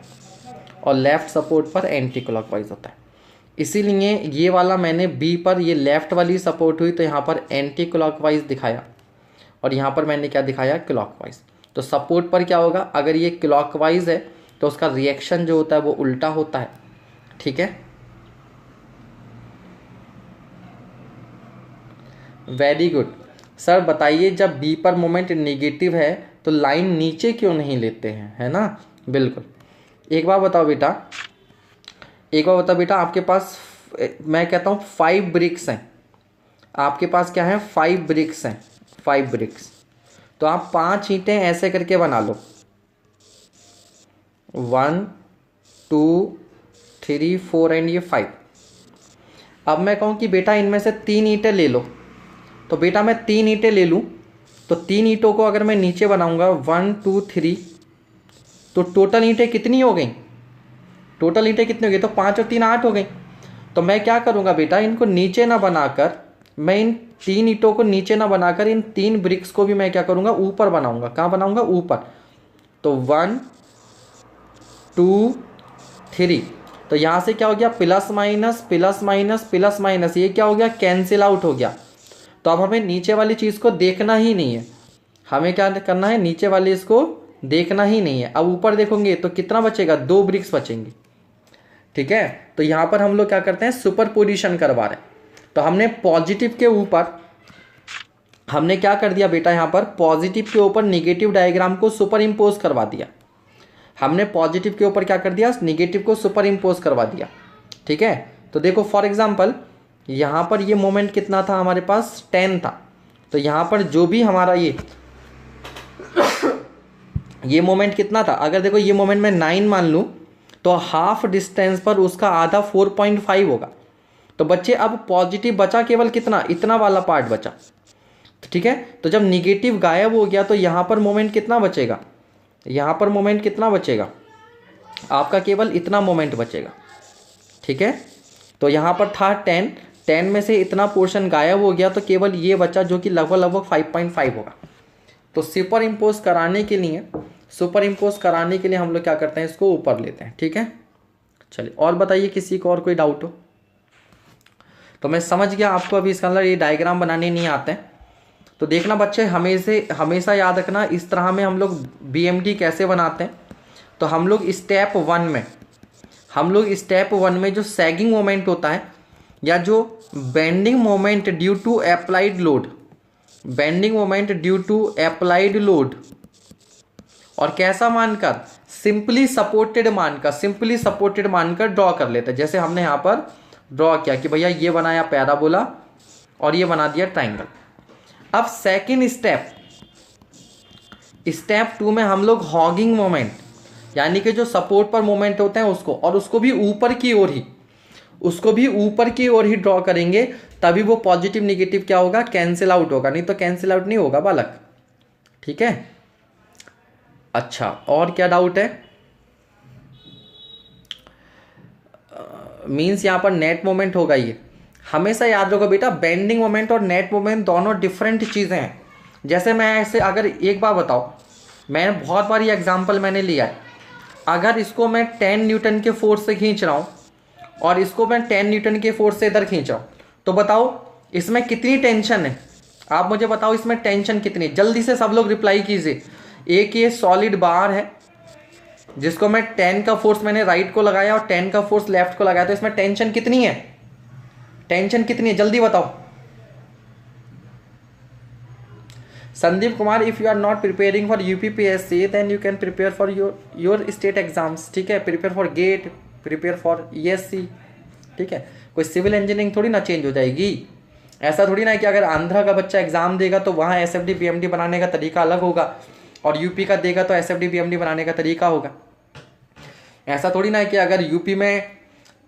और लेफ्ट सपोर्ट पर एंटी क्लॉकवाइज होता है। इसीलिए ये वाला मैंने बी पर, ये लेफ्ट वाली सपोर्ट हुई तो यहाँ पर एंटी क्लॉकवाइज दिखाया, और यहाँ पर मैंने क्या दिखाया, क्लॉकवाइज। तो सपोर्ट पर क्या होगा, अगर ये क्लॉकवाइज है तो उसका रिएक्शन जो होता है वो उल्टा होता है। ठीक है, वेरी गुड। सर बताइए, जब बी पर मोमेंट नेगेटिव है तो लाइन नीचे क्यों नहीं लेते हैं, है ना? बिल्कुल। एक बार बताओ बेटा, आपके पास, मैं कहता हूँ 5 ब्रिक्स हैं आपके पास। क्या है, 5 ब्रिक्स हैं, 5 ब्रिक्स। तो आप 5 ईंटें ऐसे करके बना लो, 1 2 3 4 एंड ये 5। अब मैं कहूँ कि बेटा इनमें से 3 ईंटें ले लो, तो बेटा मैं 3 ईंटें ले लूँ, तो 3 ईंटों को अगर मैं नीचे बनाऊंगा 1 2 3, तो टोटल ईंटें कितनी हो गई, तो 5 और 3 8 हो गई। तो मैं क्या करूंगा बेटा, इनको नीचे ना बनाकर, मैं इन 3 ईंटों को नीचे ना बनाकर इन 3 ब्रिक्स को भी मैं क्या करूंगा, ऊपर बनाऊंगा। कहाँ बनाऊंगा, ऊपर। तो 1 2 3, तो यहाँ से क्या हो गया, plus minus plus minus plus minus, ये क्या हो गया, कैंसिल आउट हो गया। तो अब हमें नीचे वाली चीज़ को देखना ही नहीं है, हमें क्या करना है, नीचे वाली इसको देखना ही नहीं है। अब ऊपर देखोगे तो कितना बचेगा, 2 ब्रिक्स बचेंगे। ठीक है, तो यहाँ पर हम लोग क्या करते हैं, सुपरपोजिशन करवा रहे हैं। तो हमने पॉजिटिव के ऊपर, हमने क्या कर दिया बेटा, यहाँ पर पॉजिटिव के ऊपर निगेटिव डायग्राम को सुपर इम्पोज करवा दिया। हमने पॉजिटिव के ऊपर क्या कर दिया, निगेटिव को सुपर इम्पोज करवा दिया। ठीक है, तो देखो फॉर एग्जाम्पल यहाँ पर ये मोमेंट कितना था हमारे पास, 10 था। तो यहाँ पर जो भी हमारा ये मोमेंट कितना था, अगर देखो ये मोमेंट मैं 9 मान लूँ, तो हाफ डिस्टेंस पर उसका आधा 4.5 होगा। तो बच्चे अब पॉजिटिव बचा केवल कितना, इतना वाला पार्ट बचा, ठीक है। तो जब निगेटिव गायब हो गया तो यहाँ पर मोमेंट कितना बचेगा, यहाँ पर मोमेंट कितना बचेगा, आपका केवल इतना मोमेंट बचेगा, ठीक है। तो यहाँ पर था 10 में से इतना पोर्शन गायब हो गया तो केवल ये बचा जो कि लगभग 5.5 होगा। तो सुपर इम्पोज कराने के लिए हम लोग क्या करते हैं, इसको ऊपर लेते हैं, ठीक है। चलिए और बताइए किसी को और कोई डाउट हो तो। मैं समझ गया आपको अभी इसका अंदर ये डायग्राम बनाने नहीं आते हैं, तो देखना बच्चे हमेशा याद रखना इस तरह में हम लोग BMD कैसे बनाते हैं। तो हम लोग स्टेप वन में जो सैगिंग मोमेंट होता है या जो bending moment due to applied load, और कैसा मानकर, सिंपली सपोर्टेड मानकर ड्रॉ कर लेते हैं। जैसे हमने यहाँ पर ड्रॉ किया कि भैया ये बनाया पैराबोला और ये बना दिया ट्राइंगल। अब सेकंड स्टेप 2 में हम लोग हॉगिंग मोमेंट, यानी कि जो सपोर्ट पर मोमेंट होते हैं उसको, और उसको भी ऊपर की ओर ही ड्रॉ करेंगे, तभी वो पॉजिटिव निगेटिव क्या होगा, कैंसिल आउट होगा, नहीं तो कैंसिल आउट नहीं होगा बालक, ठीक है। अच्छा और क्या डाउट है, मीन्स यहाँ पर नेट मोमेंट होगा। ये हमेशा याद रखो बेटा, बेंडिंग मोमेंट और नेट मोमेंट दोनों डिफरेंट चीज़ें हैं। जैसे मैं ऐसे, अगर एक बार बताओ, मैंने बहुत बार ये एग्जांपल मैंने लिया है, अगर इसको मैं 10 न्यूटन के फोर्स से खींच रहा हूँ और इसको मैं 10 न्यूटन के फोर्स से इधर खींच रहा हूँ, तो बताओ इसमें कितनी टेंशन है, आप मुझे बताओ इसमें टेंशन कितनी है। जल्दी से सब लोग रिप्लाई कीजिए। एक ये सॉलिड बार है जिसको मैं 10 का फोर्स मैंने राइट को लगाया और 10 का फोर्स लेफ्ट को लगाया, तो इसमें टेंशन कितनी है, जल्दी बताओ। Sandeep Kumar, if you are not preparing for UPPSC then you can prepare for your state exams, ठीक है। Prepare for GATE, prepare for ESC, ठीक है। कोई सिविल इंजीनियरिंग थोड़ी ना चेंज हो जाएगी। ऐसा थोड़ी ना कि अगर आंध्रा का बच्चा एग्जाम देगा तो वहाँ SFD BMD बनाने का तरीका अलग होगा, और यूपी का देगा तो SFD BMD बनाने का तरीका होगा। ऐसा थोड़ी ना है कि अगर यूपी में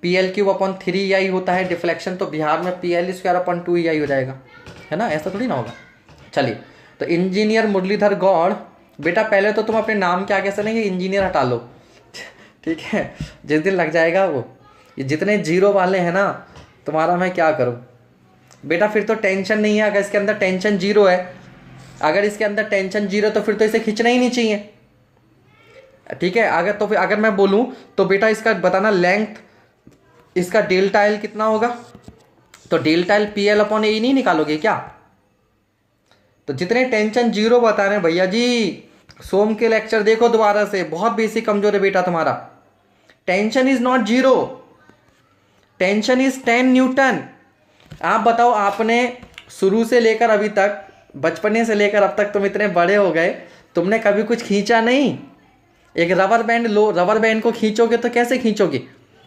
PL3/3EI होता है डिफ्लेक्शन, तो बिहार में PL2/2EI हो जाएगा, है ना, ऐसा थोड़ी ना होगा। चलिए, तो इंजीनियर मुरलीधर गौड़, बेटा पहले तो तुम अपने नाम के आगे से नहीं इंजीनियर हटा लो, ठीक है। जिस दिन लग जाएगा वो, ये जितने जीरो वाले हैं ना, तुम्हारा मैं क्या करूँ बेटा। फिर तो टेंशन नहीं है, अगर इसके अंदर टेंशन जीरो है, तो फिर तो इसे खींचना ही नहीं चाहिए, ठीक है। अगर मैं बोलूं तो बेटा इसका बताना लेंथ, इसका डेल्टा एल कितना होगा, तो डेल्टा एल PL/A नहीं निकालोगे क्या। तो जितने टेंशन जीरो बता रहे हैं भैया जी, सोम के लेक्चर देखो दोबारा से, बहुत बेसिक कमजोर है बेटा तुम्हारा। Tension is not zero, tension is 10 Newton. आप बताओ, आपने शुरू से लेकर अभी तक, बचपने से लेकर अब तक तुम इतने बड़े हो गए, तुमने कभी कुछ खींचा नहीं। एक रबर बैंड लो, रबर बैंड को खींचोगे तो कैसे खींचोगे,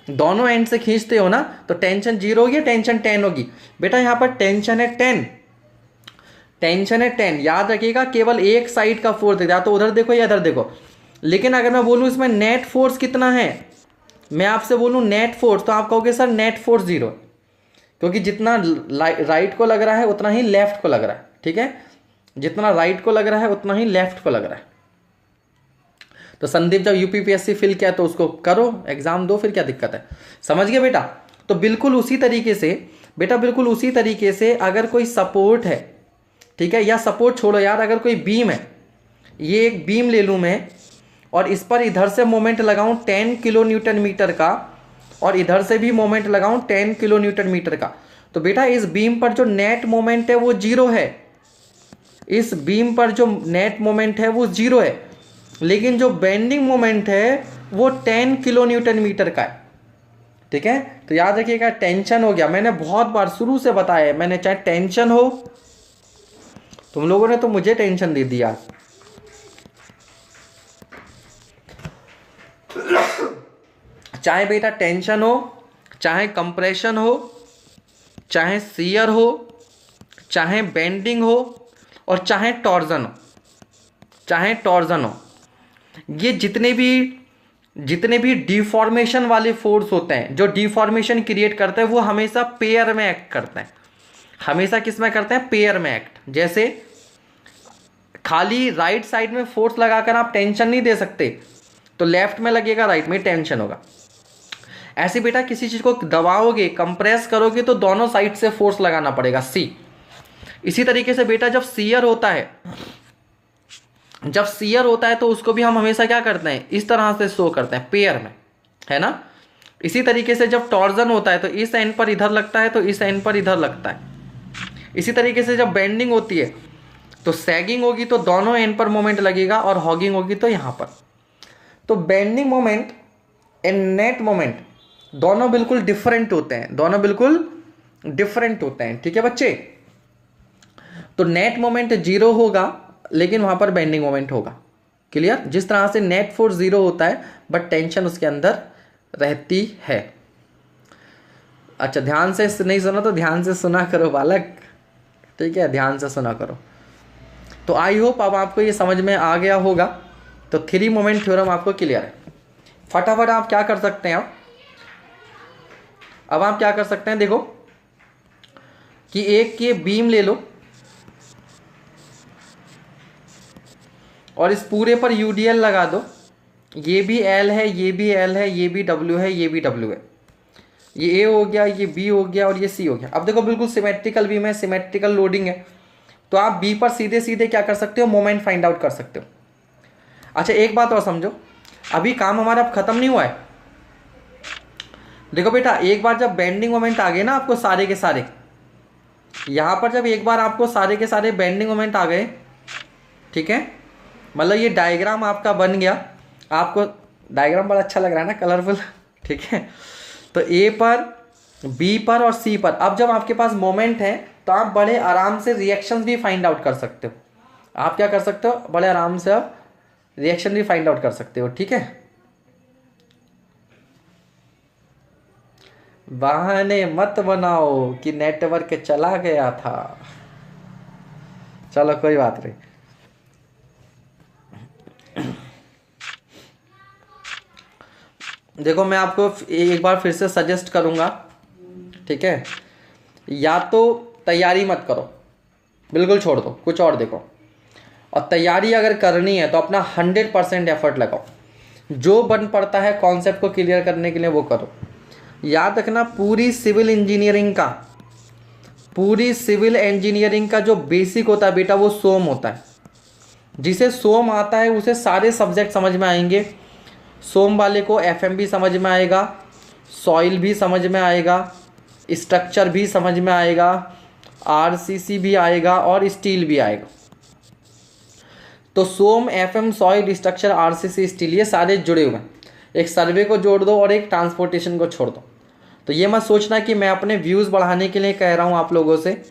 दोनों एंड से खींचते हो ना, तो टेंशन जीरो होगी, टेंशन 10 होगी। बेटा यहाँ पर टेंशन है 10, याद रखिएगा। केवल एक साइड का फोर्स दिख रहा है, तो उधर देखो या इधर देखो। लेकिन अगर मैं बोलूँ इसमें नेट फोर्स कितना है, मैं आपसे बोलूँ नेट फोर्स, तो आप कहोगे सर नेट फोर्स जीरो, क्योंकि जितना राइट को लग रहा है उतना ही लेफ्ट को लग रहा है, ठीक है। जितना राइट को लग रहा है उतना ही लेफ्ट को लग रहा है। तो संदीप जब UPPSC फिल किया तो उसको करो, एग्जाम दो, फिर क्या दिक्कत है, समझ गए बेटा। तो बिल्कुल उसी तरीके से अगर कोई सपोर्ट है, ठीक है, या सपोर्ट छोड़ो यार, अगर कोई बीम है, ये एक बीम ले लूँ मैं, और इस पर इधर से मोमेंट लगाऊं 10 किलो न्यूटन मीटर का, और इधर से भी मोमेंट लगाऊं 10 किलो न्यूटन मीटर का, तो बेटा इस बीम पर जो नेट मोमेंट है वो जीरो है, लेकिन जो बेंडिंग मोमेंट है वो 10 किलो न्यूटन मीटर का है, ठीक है। तो याद रखिएगा, टेंशन हो गया, मैंने बहुत बार शुरू से बताया, मैंने चाहे टेंशन हो, तुम लोगों ने तो मुझे टेंशन दे दिया, चाहे बेटा टेंशन हो, चाहे कंप्रेशन हो, चाहे शियर हो, चाहे बेंडिंग हो, और चाहे टॉर्जन हो, ये जितने भी जितने भी डिफॉर्मेशन वाले फोर्स होते हैं, जो डिफॉर्मेशन क्रिएट करते हैं, वो हमेशा पेयर में एक्ट करते हैं। हमेशा किस में करते हैं? पेयर में एक्ट। जैसे खाली राइट साइड में फोर्स लगाकर आप टेंशन नहीं दे सकते, तो लेफ्ट में लगेगा, राइट में टेंशन होगा। ऐसे बेटा किसी चीज को दबाओगे, कंप्रेस करोगे, तो दोनों साइड से फोर्स लगाना पड़ेगा, सी। इसी तरीके से बेटा जब शियर होता है, तो उसको भी हम हमेशा क्या करते हैं? इस तरह से शो करते हैं, पेयर में, है ना। इसी तरीके से जब टॉर्जन होता है तो इस एंड पर इधर लगता है, तो इस एंड पर इधर लगता है। इसी तरीके से जब बेंडिंग होती है तो सैगिंग होगी तो दोनों एंड पर मोमेंट लगेगा, और हॉगिंग होगी तो यहां पर। तो bending moment and net moment दोनों बिल्कुल डिफरेंट होते हैं, ठीक है बच्चे। तो नेट मोमेंट 0 होगा, लेकिन वहां पर बेंडिंग मोमेंट होगा। क्लियर? जिस तरह से नेट फोर्स 0 होता है बट टेंशन उसके अंदर रहती है। अच्छा, ध्यान से नहीं सुना तो ध्यान से सुना करो बालक, ठीक है, ध्यान से सुना करो। तो आई होप अब आपको ये समझ में आ गया होगा। तो 3 मोमेंट थ्योरम आपको क्लियर है। फटाफट आप क्या कर सकते हैं? अब आप क्या कर सकते हैं, देखो कि एक ये बीम ले लो और इस पूरे पर यूडीएल लगा दो। ये भी एल है, ये भी एल है, ये भी डब्ल्यू है, ये भी डब्ल्यू है। ये ए हो गया, ये बी हो गया और ये सी हो गया। अब देखो बिल्कुल सिमेट्रिकल बीम है, सिमेट्रिकल लोडिंग है, तो आप बी पर सीधे सीधे क्या कर सकते हो? मोमेंट फाइंड आउट कर सकते हो। अच्छा, एक बात और समझो, अभी काम हमारा अब खत्म नहीं हुआ है। देखो बेटा, एक बार जब बेंडिंग मोमेंट आ गए ना आपको सारे के सारे, यहां पर जब एक बार आपको सारे के सारे बेंडिंग मोमेंट आ गए, ठीक है, मतलब ये डायग्राम आपका बन गया। आपको डायग्राम बड़ा अच्छा लग रहा है ना, कलरफुल, ठीक है। तो ए पर, बी पर और सी पर अब जब आपके पास मोमेंट है तो आप बड़े आराम से रिएक्शंस भी फाइंड आउट कर सकते हो। आप क्या कर सकते हो? बड़े आराम से आप रिएक्शन भी फाइंड आउट कर सकते हो, ठीक है। बहाने मत बनाओ कि नेटवर्क चला गया था। चलो कोई बात नहीं। देखो मैं आपको एक बार फिर से सजेस्ट करूंगा, ठीक है, या तो तैयारी मत करो, बिल्कुल छोड़ दो, कुछ और देखो। और तैयारी अगर करनी है तो अपना 100% एफर्ट लगाओ। जो बन पड़ता है कॉन्सेप्ट को क्लियर करने के लिए वो करो। याद रखना, पूरी सिविल इंजीनियरिंग का जो बेसिक होता है बेटा वो सोम होता है। जिसे सोम आता है उसे सारे सब्जेक्ट समझ में आएंगे। सोम वाले को एफएमबी समझ में आएगा, सॉइल भी समझ में आएगा, स्ट्रक्चर भी समझ में आएगा, आरसीसी भी आएगा और स्टील भी आएगा। तो सोम, FM, soil, structure, RCC, steel ये सारे जुड़े हुए हैं। एक सर्वे को जोड़ दो और एक ट्रांसपोर्टेशन को छोड़ दो। तो ये मत सोचना कि मैं अपने व्यूज़ बढ़ाने के लिए कह रहा हूँ आप लोगों से।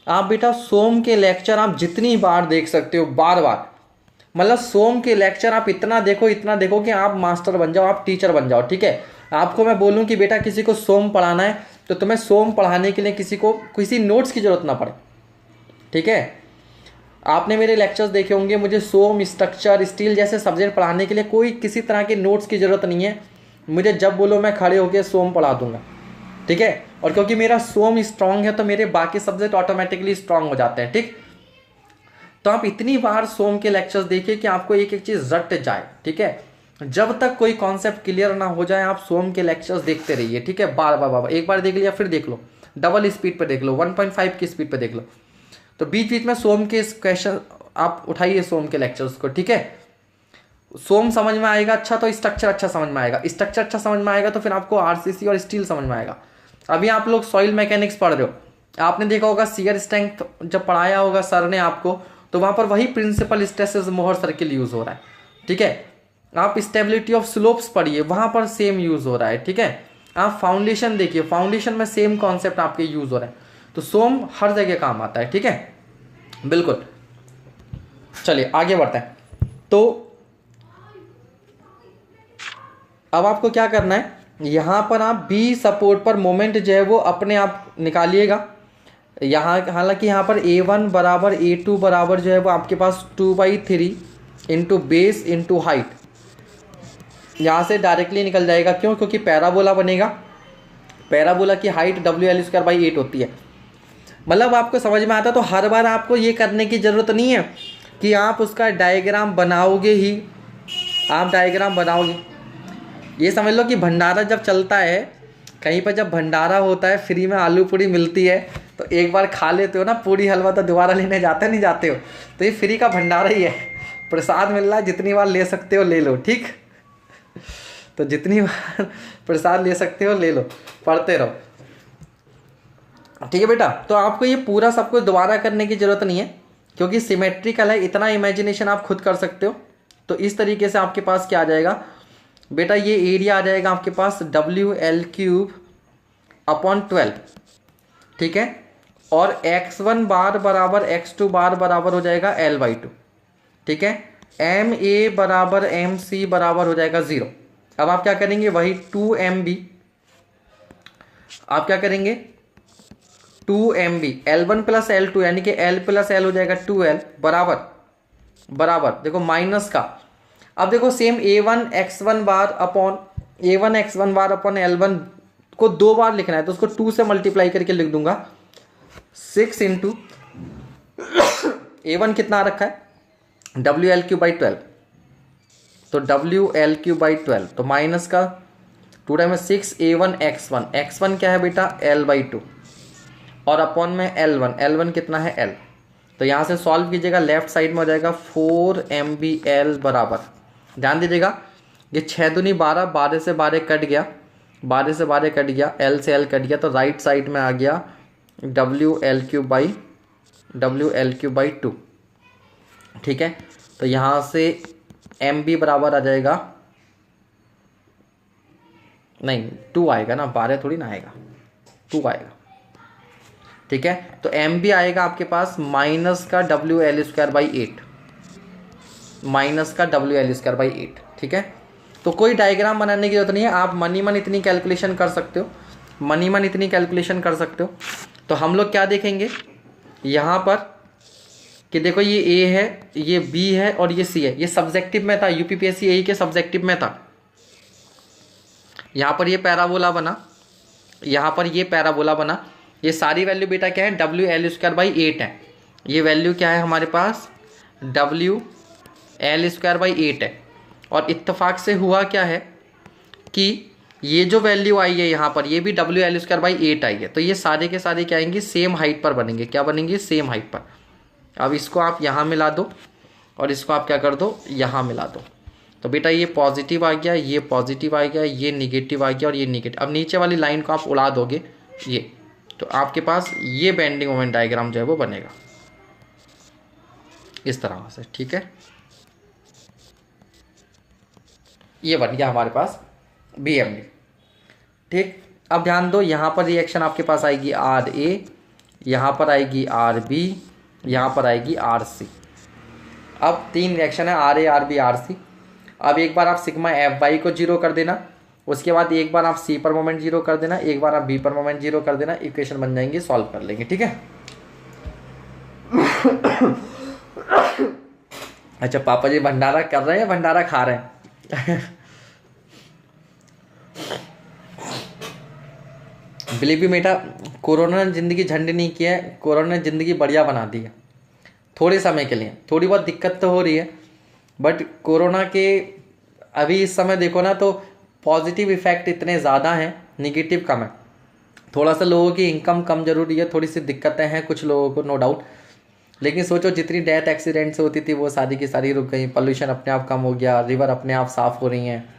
आप बेटा सोम के लेक्चर आप जितनी बार देख सकते हो, बार बार, मतलब सोम के लेक्चर आप इतना देखो कि आप मास्टर बन जाओ, आप टीचर बन जाओ, ठीक है। आपको मैं बोलूँ कि बेटा किसी को सोम पढ़ाना है तो तुम्हें सोम पढ़ाने के लिए किसी नोट्स की ज़रूरत ना पड़े, ठीक है। आपने मेरे लेक्चर्स देखे होंगे, मुझे सोम, स्ट्रक्चर, स्टील जैसे सब्जेक्ट पढ़ाने के लिए कोई किसी तरह के नोट्स की ज़रूरत नहीं है। मुझे जब बोलो मैं खड़े होकर सोम पढ़ा दूंगा, ठीक है। और क्योंकि मेरा सोम स्ट्रांग है तो मेरे बाकी सब्जेक्ट ऑटोमेटिकली स्ट्रांग हो जाते हैं, ठीक। तो आप इतनी बार सोम के लेक्चर्स देखिए कि आपको एक एक चीज़ रट जाए, ठीक है। जब तक कोई कॉन्सेप्ट क्लियर ना हो जाए आप सोम के लेक्चर्स देखते रहिए, ठीक है। बार बार एक बार देख लिया फिर देख लो, डबल स्पीड पर देख लो, 1.5 की स्पीड पर देख लो। तो बीच बीच में सोम के क्वेश्चन आप उठाइए, सोम के लेक्चर्स को, ठीक है। सोम समझ में आएगा अच्छा तो स्ट्रक्चर अच्छा समझ में आएगा, स्ट्रक्चर अच्छा समझ में आएगा तो फिर आपको आरसीसी और स्टील समझ में आएगा। अभी आप लोग सॉइल मैकेनिक्स पढ़ रहे हो, आपने देखा होगा शियर स्ट्रेंथ जब पढ़ाया होगा सर ने आपको, तो वहाँ पर वही principal stresses Mohr circle use हो रहा है, ठीक है। आप स्टेबिलिटी ऑफ स्लोप्स पढ़िए, वहाँ पर सेम यूज़ हो रहा है, ठीक है। आप फाउंडेशन देखिए, फाउंडेशन में सेम कॉन्सेप्ट आपके यूज़ हो रहा है। तो सोम हर जगह काम आता है, ठीक है, बिल्कुल। चलिए आगे बढ़ते हैं। तो अब आपको क्या करना है, यहाँ पर आप बी सपोर्ट पर मोमेंट जो है वो अपने आप निकालिएगा। यहाँ हालांकि यहाँ पर A1 बराबर A2 बराबर जो है वो आपके पास 2/3 इंटू बेस इंटू हाइट, यहाँ से डायरेक्टली निकल जाएगा। क्यों? क्योंकि पैराबोला बनेगा, पैराबोला की हाइट WL² 8 होती है। मतलब आपको समझ में आता। तो हर बार आपको ये करने की ज़रूरत नहीं है कि आप उसका डायग्राम बनाओगे ही, आप डायग्राम बनाओगे। ये समझ लो कि भंडारा जब चलता है, कहीं पर जब भंडारा होता है, फ्री में आलू पूड़ी मिलती है, तो एक बार खा लेते हो ना पूड़ी हलवा, तो दोबारा लेने जाते नहीं जाते हो। तो ये फ्री का भंडारा ही है, प्रसाद मिल रहा है, जितनी बार ले सकते हो ले लो, ठीक। तो जितनी बार प्रसाद ले सकते हो ले लो, पढ़ते रहो, ठीक है बेटा। तो आपको ये पूरा सब कुछ दोबारा करने की ज़रूरत नहीं है, क्योंकि सिमेट्रिकल है, इतना इमेजिनेशन आप खुद कर सकते हो। तो इस तरीके से आपके पास क्या आ जाएगा बेटा, ये एरिया आ जाएगा आपके पास WL³/12, ठीक है। और x1 बार बराबर x2 बार बराबर हो जाएगा L/2, ठीक है। MA बराबर MC बराबर हो जाएगा 0। अब आप क्या करेंगे, वही 2MB, आप क्या करेंगे 2MB L1 + L2, यानी कि L + L हो जाएगा 2L बराबर देखो माइनस का। अब देखो same A1 bar upon L1 को 2 बार लिखना है, तो उसको 2 से मल्टीप्लाई करके लिख दूंगा 6 × A1 कितना रखा है WL³/12, तो WL³/12, तो माइनस का 2 टाइम 6 A1 x1 क्या है बेटा L/2, और अपॉन में L1 कितना है L। तो यहाँ से सॉल्व कीजिएगा, लेफ्ट साइड में हो जाएगा 4MBL बराबर, ध्यान दीजिएगा ये 6 दूनी 12, 12 से 12 कट गया, 12 से 12 कट गया, L से L कट गया, तो राइट साइड में आ गया WL³/2, ठीक है। तो यहाँ से MB बराबर आ जाएगा, नहीं 2 आएगा ना, 12 थोड़ी ना आएगा, 2 आएगा, ठीक है। तो MB आएगा आपके पास माइनस का WL²/8, माइनस का WL²/8, ठीक है। तो कोई डायग्राम बनाने की जरूरत नहीं है, आप मन ही मन इतनी कैलकुलेशन कर सकते हो, मन ही मन इतनी कैलकुलेशन कर सकते हो। तो हम लोग क्या देखेंगे यहाँ पर कि देखो ये A है, ये B है और ये C है, ये सब्जेक्टिव में था, UPPSC AE के सब्जेक्टिव में था। यहाँ पर ये पैराबोला बना, यहाँ पर ये पैराबोला बना, ये सारी वैल्यू बेटा क्या है WL²/8 है। ये वैल्यू क्या है हमारे पास WL²/8 है। और इत्तेफाक से हुआ क्या है कि ये जो वैल्यू आई है यहाँ पर, ये भी WL²/8 आई है। तो ये सारे के सारे क्या आएंगे, सेम हाइट पर बनेंगे। क्या बनेंगे, सेम हाइट पर। अब इसको आप यहाँ मिला दो और इसको आप क्या कर दो, यहाँ मिला दो। तो बेटा ये पॉजिटिव आ गया, ये पॉजिटिव आ गया, ये निगेटिव आ गया और ये निगेटिव। अब नीचे वाली लाइन को आप उड़ा दोगे ये, तो आपके पास ये बेंडिंग मोमेंट डायग्राम जो है वो बनेगा इस तरह से, ठीक है। ये बन गया हमारे पास BMD, ठीक। अब ध्यान दो, यहाँ पर रिएक्शन आपके पास आएगी RA, यहाँ पर आएगी RB, यहाँ पर आएगी RC। अब 3 रिएक्शन है RA RB RC। अब एक बार आप सिग्मा FY को 0 कर देना, उसके बाद एक बार आप C पर मोमेंट 0 कर देना, एक बार आप B पर मोमेंट 0 कर देना, इक्वेशन बन जाएंगी, सॉल्व कर लेंगे, ठीक है। अच्छा पापा जी भंडारा कर रहे हैं, भंडारा खा रहे हैं। बिलीव भी बेटा, कोरोना ने ज़िंदगी झंड नहीं किया है, कोरोना ने ज़िंदगी बढ़िया बना दी है। थोड़े समय के लिए थोड़ी बहुत दिक्कत तो हो रही है, बट कोरोना के अभी इस समय देखो ना तो पॉजिटिव इफ़ेक्ट इतने ज़्यादा हैं, निगेटिव कम है। थोड़ा सा लोगों की इनकम कम जरूरी है, थोड़ी सी दिक्कतें हैं कुछ लोगों को, नो डाउट। लेकिन सोचो जितनी डेथ एक्सीडेंट से होती थी वो सारी की सारी रुक गई, पोल्यूशन अपने आप कम हो गया, रिवर अपने आप साफ़ हो रही हैं,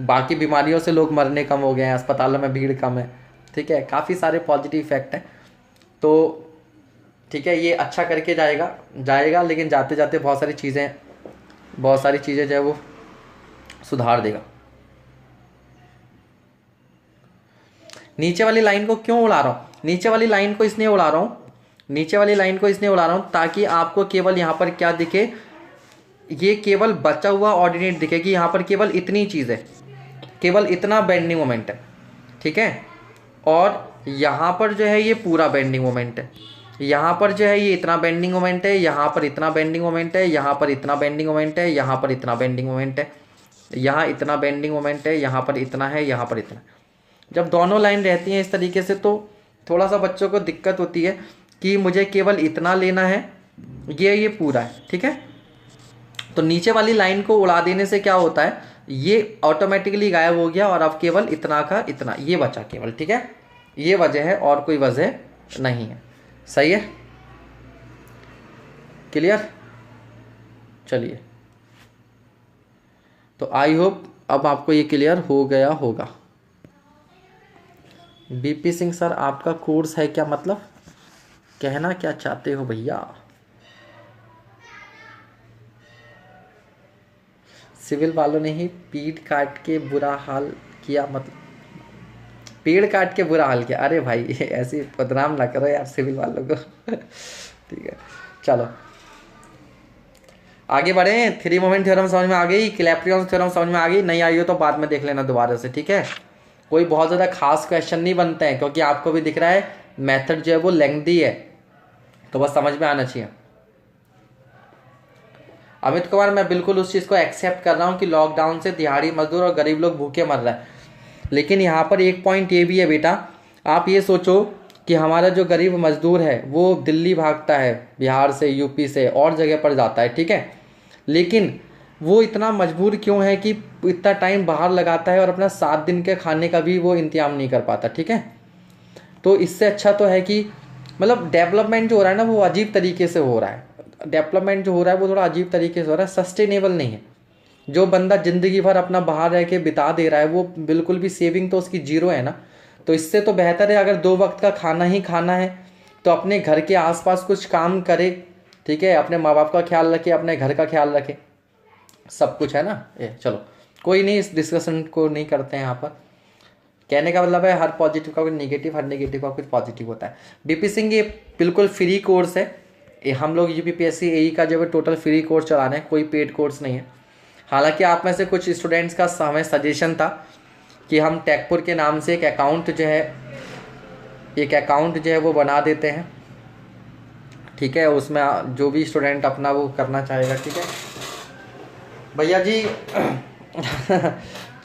बाकी बीमारियों से लोग मरने कम हो गए हैं, अस्पतालों में भीड़ कम है, ठीक है। काफ़ी सारे पॉजिटिव इफ़ेक्ट हैं। तो ठीक है, ये अच्छा करके जाएगा, लेकिन जाते जाते बहुत सारी चीज़ें जो है वो सुधार देगा। नीचे वाली लाइन को क्यों उड़ा रहा हूँ, नीचे वाली लाइन को इसलिए उड़ा रहा हूँ ताकि आपको केवल यहाँ पर क्या दिखे, ये केवल बचा हुआ ऑर्डिनेट दिखे कि यहाँ पर केवल इतनी चीज़ है, केवल इतना बेंडिंग मोमेंट है, ठीक है। और यहाँ पर जो है ये पूरा बेंडिंग मोमेंट है, यहाँ पर जो है ये इतना बेंडिंग मोमेंट है, यहाँ पर इतना बेंडिंग मोमेंट है, यहाँ पर इतना बेंडिंग मोमेंट है, यहाँ पर इतना बेंडिंग मोमेंट है। यहाँ इतना बेंडिंग मोमेंट है, यहाँ पर इतना है, यहाँ पर इतना। जब दोनों लाइन रहती हैं इस तरीके से तो थोड़ा सा बच्चों को दिक्कत होती है कि मुझे केवल इतना लेना है, ये पूरा है, ठीक है। तो नीचे वाली लाइन को उड़ा देने से क्या होता है, ये ऑटोमेटिकली गायब हो गया और अब केवल इतना का इतना ये बचा केवल, ठीक है। ये वजह है और कोई वजह नहीं है। सही है, क्लियर। चलिए, तो आई होप अब आपको ये क्लियर हो गया होगा। बीपी सिंह सर आपका कोर्स है क्या, मतलब कहना क्या चाहते हो भैया। सिविल वालों ने ही पीठ काट के बुरा हाल किया, मतलब पेड़ काट के बुरा हाल किया। अरे भाई ऐसे बदनाम ना करो यार सिविल वालों को ठीक है, चलो आगे बढ़े। थ्री मोमेंट थ्योरम समझ में आ गई, क्लैपेरियन थ्योरम समझ में आ गई, नहीं आई हो तो बाद में देख लेना दोबारा से, ठीक है। कोई बहुत ज़्यादा खास क्वेश्चन नहीं बनते हैं क्योंकि आपको भी दिख रहा है मेथड जो है वो लेंथी है, तो बस समझ में आना चाहिए। अमित कुमार, मैं बिल्कुल उस चीज़ को एक्सेप्ट कर रहा हूँ कि लॉकडाउन से दिहाड़ी मजदूर और गरीब लोग भूखे मर रहे हैं, लेकिन यहाँ पर एक पॉइंट ये भी है बेटा, आप ये सोचो कि हमारा जो गरीब मजदूर है वो दिल्ली भागता है, बिहार से, यूपी से और जगह पर जाता है, ठीक है, लेकिन वो इतना मजबूर क्यों है कि इतना टाइम बाहर लगाता है और अपना 7 दिन के खाने का भी वो इंतजाम नहीं कर पाता, ठीक है। तो इससे अच्छा तो है कि मतलब डेवलपमेंट जो हो रहा है ना वो अजीब तरीके से हो रहा है, डेवलपमेंट जो हो रहा है वो थोड़ा अजीब तरीके से हो रहा है, सस्टेनेबल नहीं है। जो बंदा ज़िंदगी भर अपना बाहर रह के बिता दे रहा है वो बिल्कुल भी सेविंग तो उसकी जीरो है ना। तो इससे तो बेहतर है अगर 2 वक्त का खाना ही खाना है तो अपने घर के आसपास कुछ काम करे, ठीक है, अपने माँ बाप का ख्याल रखे, अपने घर का ख्याल रखे, सब कुछ है ना। ये चलो कोई नहीं, इस डिस्कशन को नहीं करते हैं यहाँ पर। कहने का मतलब है हर पॉजिटिव का कुछ नेगेटिव, हर नेगेटिव का कुछ पॉजिटिव होता है। बीपी सिंह ये बिल्कुल फ्री कोर्स है, ये हम लोग यूपीपीएससी एई का जो है टोटल फ्री कोर्स चला रहे हैं, कोई पेड कोर्स नहीं है। हालांकि आप में से कुछ स्टूडेंट्स का हमें सजेशन था कि हम टेकपुर के नाम से एक अकाउंट जो है वो बना देते हैं, ठीक है, उसमें जो भी स्टूडेंट अपना वो करना चाहेगा, ठीक है भैया जी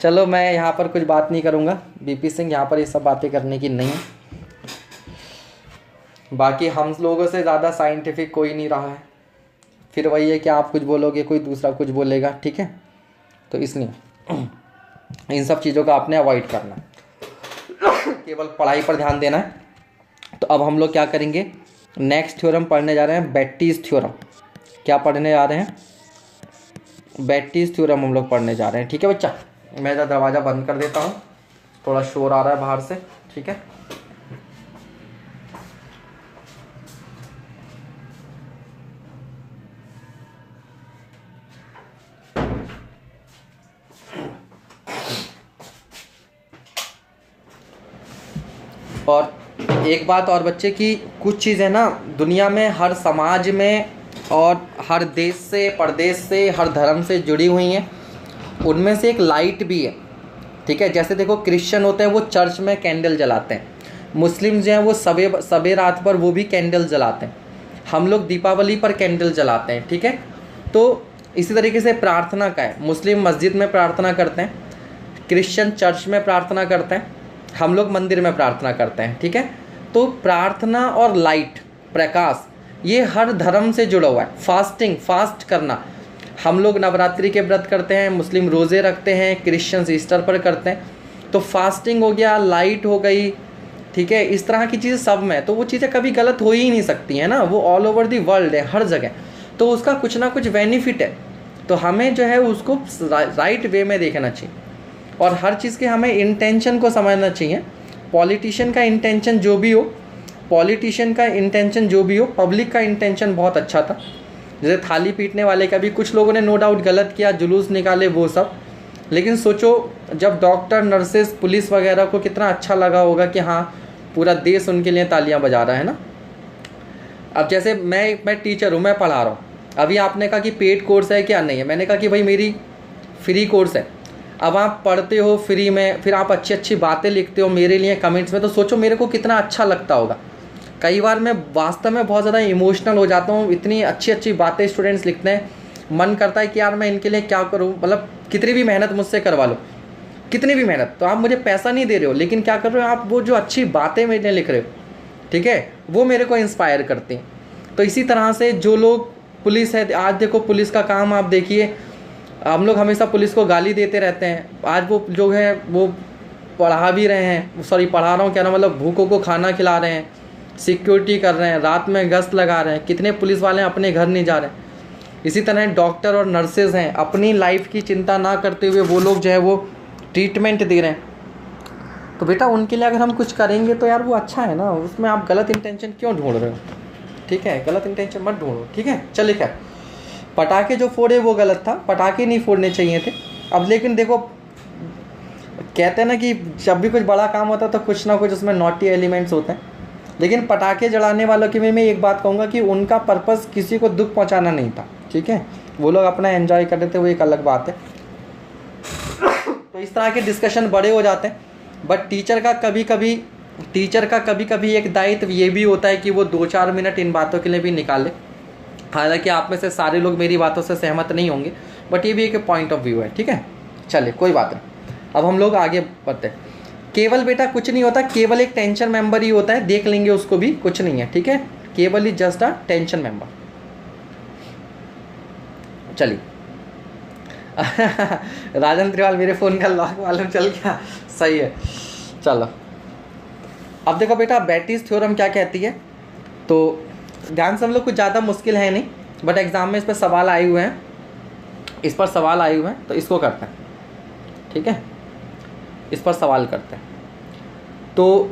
चलो मैं यहाँ पर कुछ बात नहीं करूँगा, बीपी सिंह यहाँ पर ये सब बातें करने की नहीं है। बाकी हम लोगों से ज़्यादा साइंटिफिक कोई नहीं रहा है, फिर वही है कि आप कुछ बोलोगे कोई दूसरा कुछ बोलेगा, ठीक है। तो इसलिए इन सब चीज़ों का आपने अवॉइड करना, केवल पढ़ाई पर ध्यान देना है। तो अब हम लोग क्या करेंगे, नेक्स्ट थ्योरम पढ़ने जा रहे हैं, बेट्टीज थ्योरम। क्या पढ़ने जा रहे हैं, बेट्टीज थ्योरम हम लोग पढ़ने जा रहे हैं, ठीक है बच्चा। मैं इधर दरवाज़ा बंद कर देता हूँ, थोड़ा शोर आ रहा है बाहर से, ठीक है। और एक बात और बच्चे की, कुछ चीज़ें ना दुनिया में हर समाज में और हर देश से, प्रदेश से, हर धर्म से जुड़ी हुई हैं, उनमें से एक लाइट भी है, ठीक है। जैसे देखो क्रिश्चियन होते हैं वो चर्च में कैंडल जलाते हैं, मुस्लिम जो हैं वो सबे रात पर वो भी कैंडल जलाते हैं, हम लोग दीपावली पर कैंडल जलाते हैं, ठीक है। तो इसी तरीके से प्रार्थना का है, मुस्लिम मस्जिद में प्रार्थना करते हैं, क्रिश्चियन चर्च में प्रार्थना करते हैं, हम लोग मंदिर में प्रार्थना करते हैं, ठीक है। तो प्रार्थना और लाइट, प्रकाश, ये हर धर्म से जुड़ा हुआ है। फास्ट करना, हम लोग नवरात्रि के व्रत करते हैं, मुस्लिम रोज़े रखते हैं, क्रिश्चियंस ईस्टर पर करते हैं, तो फास्टिंग हो गया, लाइट हो गई, ठीक है, इस तरह की चीज़ें सब में, तो वो चीज़ें कभी गलत हो ही नहीं सकती हैं ना, वो ऑल ओवर दी वर्ल्ड है, हर जगह, तो उसका कुछ ना कुछ बेनिफिट है। तो हमें जो है उसको राइट वे में देखना चाहिए और हर चीज़ के हमें इंटेंशन को समझना चाहिए। पॉलिटिशियन का इंटेंशन जो भी हो, पब्लिक का इंटेंशन बहुत अच्छा था। जैसे थाली पीटने वाले का भी कुछ लोगों ने नो डाउट गलत किया, जुलूस निकाले वो सब, लेकिन सोचो जब डॉक्टर, नर्सेस, पुलिस वगैरह को कितना अच्छा लगा होगा कि हाँ पूरा देश उनके लिए तालियां बजा रहा है ना। अब जैसे मैं टीचर हूँ, मैं पढ़ा रहा हूँ, अभी आपने कहा कि पेड कोर्स है क्या, नहीं है, मैंने कहा कि भाई मेरी फ्री कोर्स है। अब आप पढ़ते हो फ्री में, फिर आप अच्छी अच्छी बातें लिखते हो मेरे लिए कमेंट्स में, तो सोचो मेरे को कितना अच्छा लगता होगा। कई बार मैं वास्तव में बहुत ज़्यादा इमोशनल हो जाता हूँ, इतनी अच्छी अच्छी बातें स्टूडेंट्स लिखते हैं, मन करता है कि यार मैं इनके लिए क्या करूँ, मतलब कितनी भी मेहनत मुझसे करवा लो, कितनी भी मेहनत, तो आप मुझे पैसा नहीं दे रहे हो, लेकिन क्या कर रहे हो आप, वो जो अच्छी बातें मेरे लिख रहे हो, ठीक है, वो मेरे को इंस्पायर करते हैं। तो इसी तरह से जो लोग पुलिस है, आज देखो पुलिस का काम आप देखिए, हम लोग हमेशा पुलिस को गाली देते रहते हैं, आज वो जो है वो पढ़ा भी रहे हैं, सॉरी पढ़ा रहा हूँ क्या ना, मतलब भूखों को खाना खिला रहे हैं, सिक्योरिटी कर रहे हैं, रात में गश्त लगा रहे हैं, कितने पुलिस वाले अपने घर नहीं जा रहे हैं। इसी तरह डॉक्टर और नर्सेज हैं, अपनी लाइफ की चिंता ना करते हुए वो लोग जो है वो ट्रीटमेंट दे रहे हैं। तो बेटा उनके लिए अगर हम कुछ करेंगे तो यार वो अच्छा है ना, उसमें आप गलत इंटेंशन क्यों ढूंढ रहे हो, ठीक है, गलत इंटेंशन मत ढूंढो, ठीक है। चलिए खैर, पटाखे जो फोड़े वो गलत था, पटाखे नहीं फोड़ने चाहिए थे। अब लेकिन देखो कहते हैं ना कि जब भी कुछ बड़ा काम होता है तो कुछ ना कुछ उसमें नॉटी एलिमेंट्स होते हैं, लेकिन पटाखे जलाने वालों की मैं एक बात कहूँगा कि उनका पर्पस किसी को दुख पहुँचाना नहीं था, ठीक है, वो लोग अपना एंजॉय कर रहे थे, वो एक अलग बात है। तो इस तरह के डिस्कशन बड़े हो जाते हैं, बट टीचर का कभी कभी एक दायित्व ये भी होता है कि वो 2-4 मिनट इन बातों के लिए भी निकाले। हालांकि आप में से सारे लोग मेरी बातों से सहमत नहीं होंगे, बट ये भी एक पॉइंट ऑफ व्यू है, ठीक है। चलिए कोई बात नहीं, अब हम लोग आगे बढ़ते हैं। केवल बेटा कुछ नहीं होता, केवल एक टेंशन मेंबर ही होता है, देख लेंगे उसको भी, कुछ नहीं है, ठीक है, केवल is just a tension member. चलिए राजन त्रिवाल मेरे फ़ोन का लॉक मालूम चल गया, सही है। चलो अब देखो बेटा बैटीज थ्योरम क्या कहती है, तो ध्यान से हम लोग कुछ ज़्यादा मुश्किल है नहीं, बट एग्जाम में इस पर सवाल आए हुए हैं, तो इसको करते हैं, ठीक है, इस पर सवाल करते हैं। तो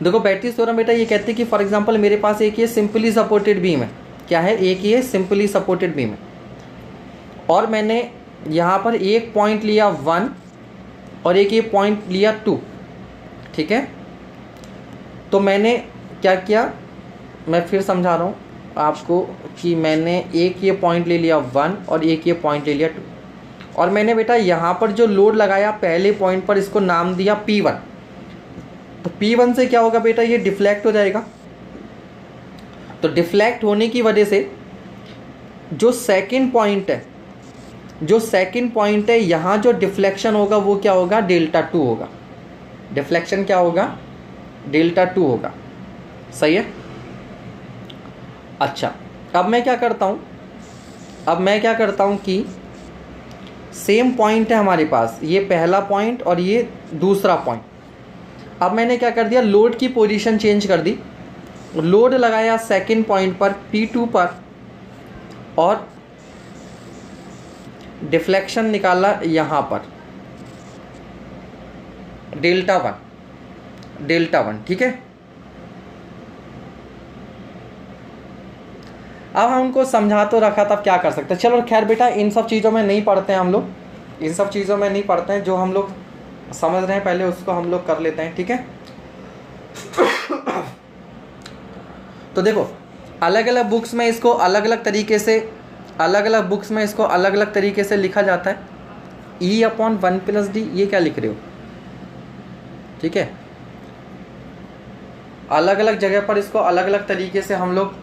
देखो बैटीज थ्योरम बेटा ये कहती है कि फॉर एग्जांपल मेरे पास एक ये सिंपली सपोर्टेड बीम है, क्या है, एक ये सिंपली सपोर्टेड बीम है, और मैंने यहाँ पर एक पॉइंट लिया 1 और एक ये पॉइंट लिया 2, ठीक है। तो मैंने क्या किया, मैं फिर समझा रहा हूँ आपको कि मैंने एक ये पॉइंट ले लिया 1 और एक ये पॉइंट ले लिया 2, और मैंने बेटा यहाँ पर जो लोड लगाया पहले पॉइंट पर, इसको नाम दिया P1। तो P1 से क्या होगा बेटा, ये डिफ्लेक्ट हो जाएगा। तो डिफ्लेक्ट होने की वजह से जो सेकंड पॉइंट है यहाँ जो डिफ्लेक्शन होगा वो क्या होगा, Δ2 होगा। डिफ्लेक्शन क्या होगा, Δ2 होगा, सही है। अच्छा अब मैं क्या करता हूँ कि सेम पॉइंट है हमारे पास, ये पहला पॉइंट और ये दूसरा पॉइंट। अब मैंने क्या कर दिया, लोड की पोजीशन चेंज कर दी, लोड लगाया सेकंड पॉइंट पर P2 पर, और डिफ्लेक्शन निकाला यहाँ पर Δ1, ठीक है। अब हम उनको समझा तो रखा, तब क्या कर सकते हैं। चलो खैर बेटा इन सब चीज़ों में नहीं पढ़ते हैं हम लोग, जो हम लोग समझ रहे हैं पहले उसको हम लोग कर लेते हैं, ठीक है। तो देखो अलग अलग बुक्स में इसको अलग अलग तरीके से लिखा जाता है। E/1 + D, ये क्या लिख रहे हो, ठीक है, अलग अलग जगह पर इसको अलग अलग तरीके से हम लोग,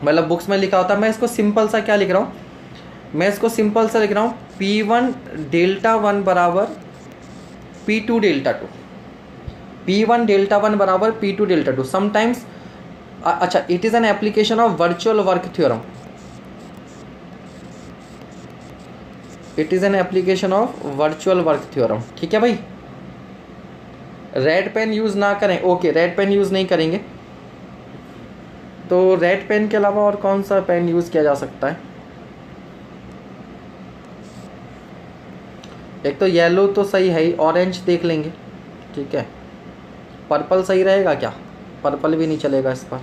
मतलब बुक्स में लिखा होता है। मैं इसको सिंपल सा क्या लिख रहा हूँ, P1 Δ1 बराबर P2 Δ2, P1 Δ1 बराबर P2 Δ2। समटाइम्स अच्छा, it is an application of virtual work theorem, ठीक है भाई। रेड पेन यूज़ ना करें, ओके, रेड पेन यूज़ नहीं करेंगे। तो रेड पेन के अलावा और कौन सा पेन यूज़ किया जा सकता है, एक तो येलो तो सही है ही, ऑरेंज देख लेंगे, ठीक है। पर्पल सही रहेगा क्या, पर्पल भी नहीं चलेगा इस पर,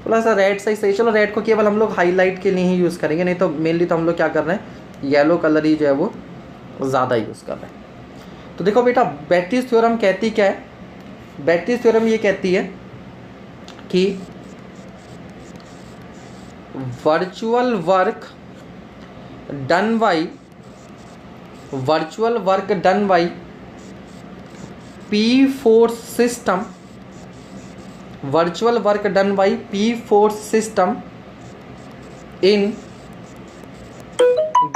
थोड़ा सा रेड सही। चलो रेड को केवल हम लोग हाईलाइट के लिए ही यूज़ करेंगे, नहीं तो मेनली तो हम लोग क्या कर रहे हैं, येलो कलर ही जो है वो ज़्यादा यूज़ कर रहे हैं। तो देखो बेटा बैटीज थ्योरम कहती क्या है, बैटीज थ्योरम ये कहती है कि virtual work done by P4 system, in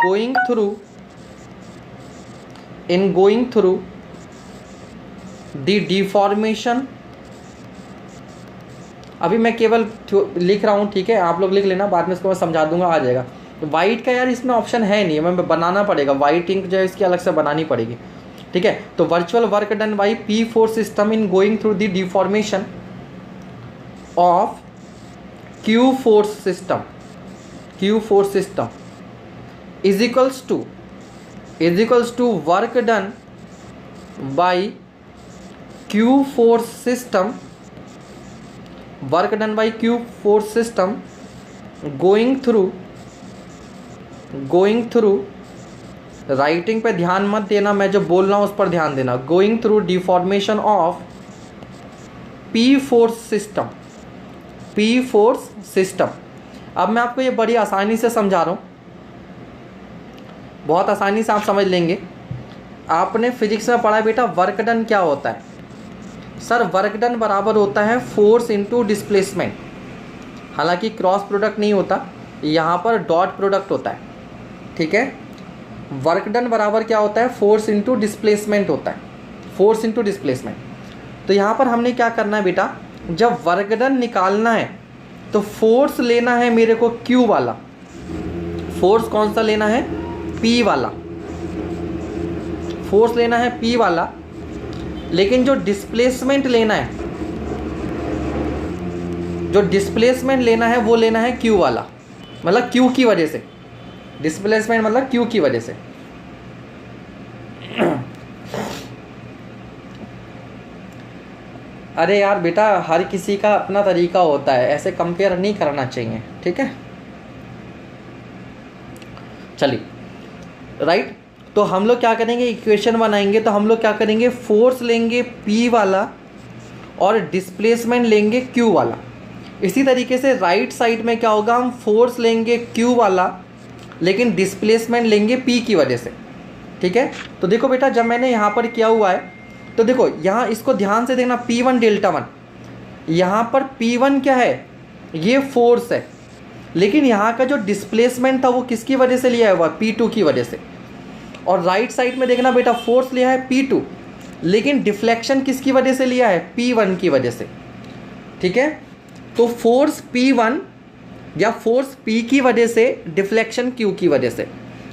going through in going through the deformation, अभी मैं केवल लिख रहा हूँ, ठीक है, आप लोग लिख लेना, बाद में इसको मैं समझा दूंगा, आ जाएगा। वाइट का यार इसमें ऑप्शन है नहीं, हमें बनाना पड़ेगा, वाइट इंक जो है इसकी अलग से बनानी पड़ेगी, ठीक है। तो virtual work done by P force system in going through the deformation of Q force system is equals to work done by Q force system going through writing पे ध्यान मत देना, मैं जो बोल रहा हूँ उस पर ध्यान देना। Going through deformation of P force system. अब मैं आपको ये बड़ी आसानी से समझा रहा हूँ, बहुत आसानी से आप समझ लेंगे। आपने फिजिक्स में पढ़ा बेटा वर्क डन क्या होता है? सर वर्क डन बराबर होता है फोर्स इनटू डिस्प्लेसमेंट। हालांकि क्रॉस प्रोडक्ट नहीं होता, यहाँ पर डॉट प्रोडक्ट होता है, ठीक है। वर्क डन बराबर क्या होता है? फोर्स इनटू डिस्प्लेसमेंट होता है, फोर्स इनटू डिस्प्लेसमेंट। तो यहाँ पर हमने क्या करना है बेटा, जब वर्क डन निकालना है तो फोर्स लेना है मेरे को Q वाला। फोर्स कौन सा लेना है? P वाला। फोर्स लेना है P वाला, लेकिन जो डिस्प्लेसमेंट लेना है वो लेना है Q वाला, मतलब Q की वजह से। डिस्प्लेसमेंट मतलब Q की वजह से। अरे यार बेटा हर किसी का अपना तरीका होता है, ऐसे कंपेयर नहीं करना चाहिए, ठीक है। चलिए राइट, तो हम लोग क्या करेंगे, इक्वेशन बनाएंगे। तो हम लोग क्या करेंगे, फोर्स लेंगे P वाला और डिस्प्लेसमेंट लेंगे Q वाला। इसी तरीके से राइट साइड में क्या होगा, हम फोर्स लेंगे Q वाला लेकिन डिस्प्लेसमेंट लेंगे P की वजह से, ठीक है। तो देखो बेटा जब मैंने यहाँ पर किया हुआ है, तो देखो यहाँ इसको ध्यान से देखना, P1 डेल्टा 1, यहाँ पर P1 क्या है, ये फोर्स है, लेकिन यहाँ का जो डिस्प्लेसमेंट था वो किसकी वजह से लिया हुआ, P2 की वजह से। और राइट साइड में देखना बेटा, फोर्स लिया है P2 लेकिन डिफ्लेक्शन किसकी वजह से लिया है, P1 की वजह से, ठीक है। तो फोर्स P1 या फोर्स P की वजह से, डिफ्लेक्शन Q की वजह से,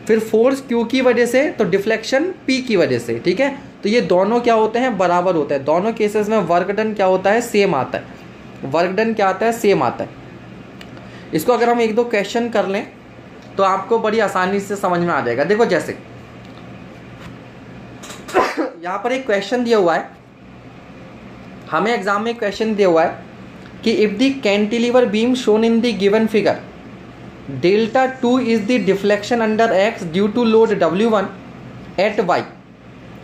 फिर फोर्स Q की वजह से, तो डिफ्लेक्शन P की वजह से, ठीक है। तो ये दोनों क्या होते हैं, बराबर होते हैं। दोनों केसेस में वर्क डन क्या होता है, सेम आता है। वर्क डन क्या आता है, सेम आता है। इसको अगर हम एक दो क्वेश्चन कर लें तो आपको बड़ी आसानी से समझ में आ जाएगा। देखो जैसे यहाँ पर एक क्वेश्चन दिया हुआ है, हमें एग्जाम में क्वेश्चन दिया हुआ है कि if the cantilever beam shown in the given figure delta 2 is the deflection under x due to load W1 at y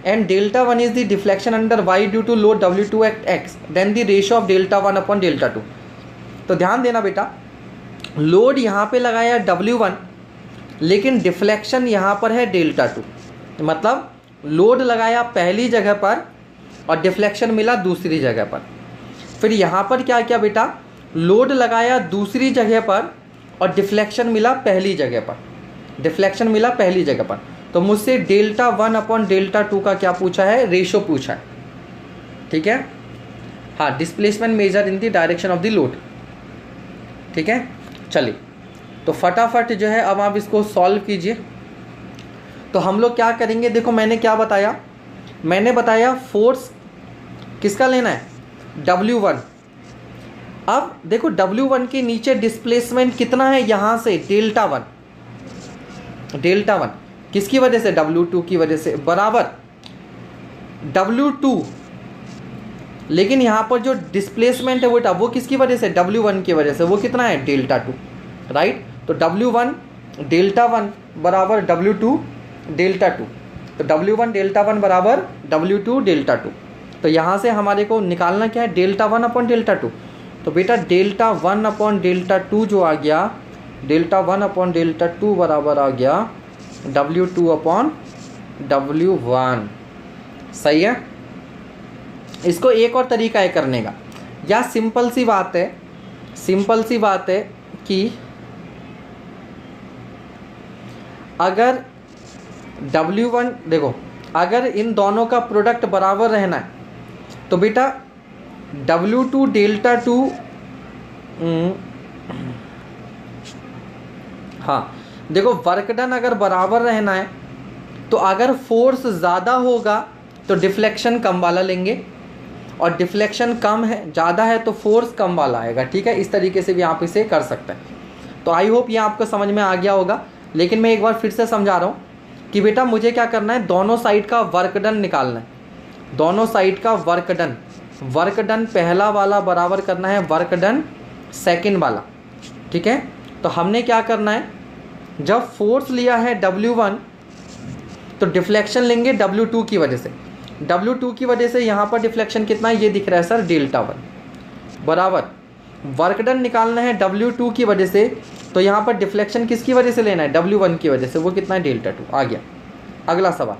and delta 1 is the deflection under y due to load W2 at x, then the ratio of delta 1 upon delta 2। तो ध्यान देना बेटा, load यहाँ पे लगाया W1 लेकिन deflection यहाँ पर है डेल्टा 2, मतलब लोड लगाया पहली जगह पर और डिफ्लेक्शन मिला दूसरी जगह पर। फिर यहाँ पर क्या किया बेटा, लोड लगाया दूसरी जगह पर और डिफ्लेक्शन मिला पहली जगह पर, तो मुझसे डेल्टा 1 अपॉन डेल्टा 2 का क्या पूछा है, रेशो पूछा है, ठीक है। हाँ, displacement measure in the direction of the load, ठीक है। चलिए तो फटाफट जो है अब आप इसको सॉल्व कीजिए। तो हम लोग क्या करेंगे, देखो मैंने क्या बताया, मैंने बताया फोर्स किसका लेना है, W1। अब देखो W1 के नीचे डिस्प्लेसमेंट कितना है, यहाँ से डेल्टा 1 किसकी वजह से, W2 की वजह से, बराबर W2, लेकिन यहाँ पर जो डिस्प्लेसमेंट है वो किसकी वजह से, W1 की वजह से, वो कितना है, डेल्टा 2, राइट। तो W1 डेल्टा 1 बराबर W2 डेल्टा 2, तो W1 डेल्टा 1 बराबर W2 डेल्टा 2। तो यहाँ से हमारे को निकालना क्या है, डेल्टा 1 अपॉन डेल्टा 2। तो बेटा डेल्टा 1 अपॉन डेल्टा 2 जो आ गया, डेल्टा 1 अपॉन डेल्टा 2 बराबर आ गया W2 अपॉन W1, सही है। इसको एक और तरीका है करने का, या सिंपल सी बात है कि अगर W1 देखो अगर इन दोनों का प्रोडक्ट बराबर रहना है तो बेटा W2 डेल्टा 2, हाँ देखो वर्क डन अगर बराबर रहना है तो अगर फोर्स ज़्यादा होगा तो डिफ्लेक्शन कम वाला लेंगे, और डिफ्लेक्शन कम है ज़्यादा है तो फोर्स कम वाला आएगा। ठीक है, इस तरीके से भी आप इसे कर सकते हैं। तो आई होप ये आपको समझ में आ गया होगा। लेकिन मैं एक बार फिर से समझा रहा हूँ कि बेटा मुझे क्या करना है, दोनों साइड का वर्क डन निकालना है। दोनों साइड का वर्क डन पहला वाला बराबर करना है वर्क डन सेकंड वाला। ठीक है, तो हमने क्या करना है, जब फोर्स लिया है W1 तो डिफ्लेक्शन लेंगे W2 की वजह से। W2 की वजह से यहाँ पर डिफ्लेक्शन कितना है, ये दिख रहा है सर डेल्टा 1 बराबर वर्क डन निकालना है W2 की वजह से, तो यहाँ पर डिफ्लेक्शन किसकी वजह से लेना है, W1 की वजह से, वो कितना है डेल्टा 2। आ गया अगला सवाल।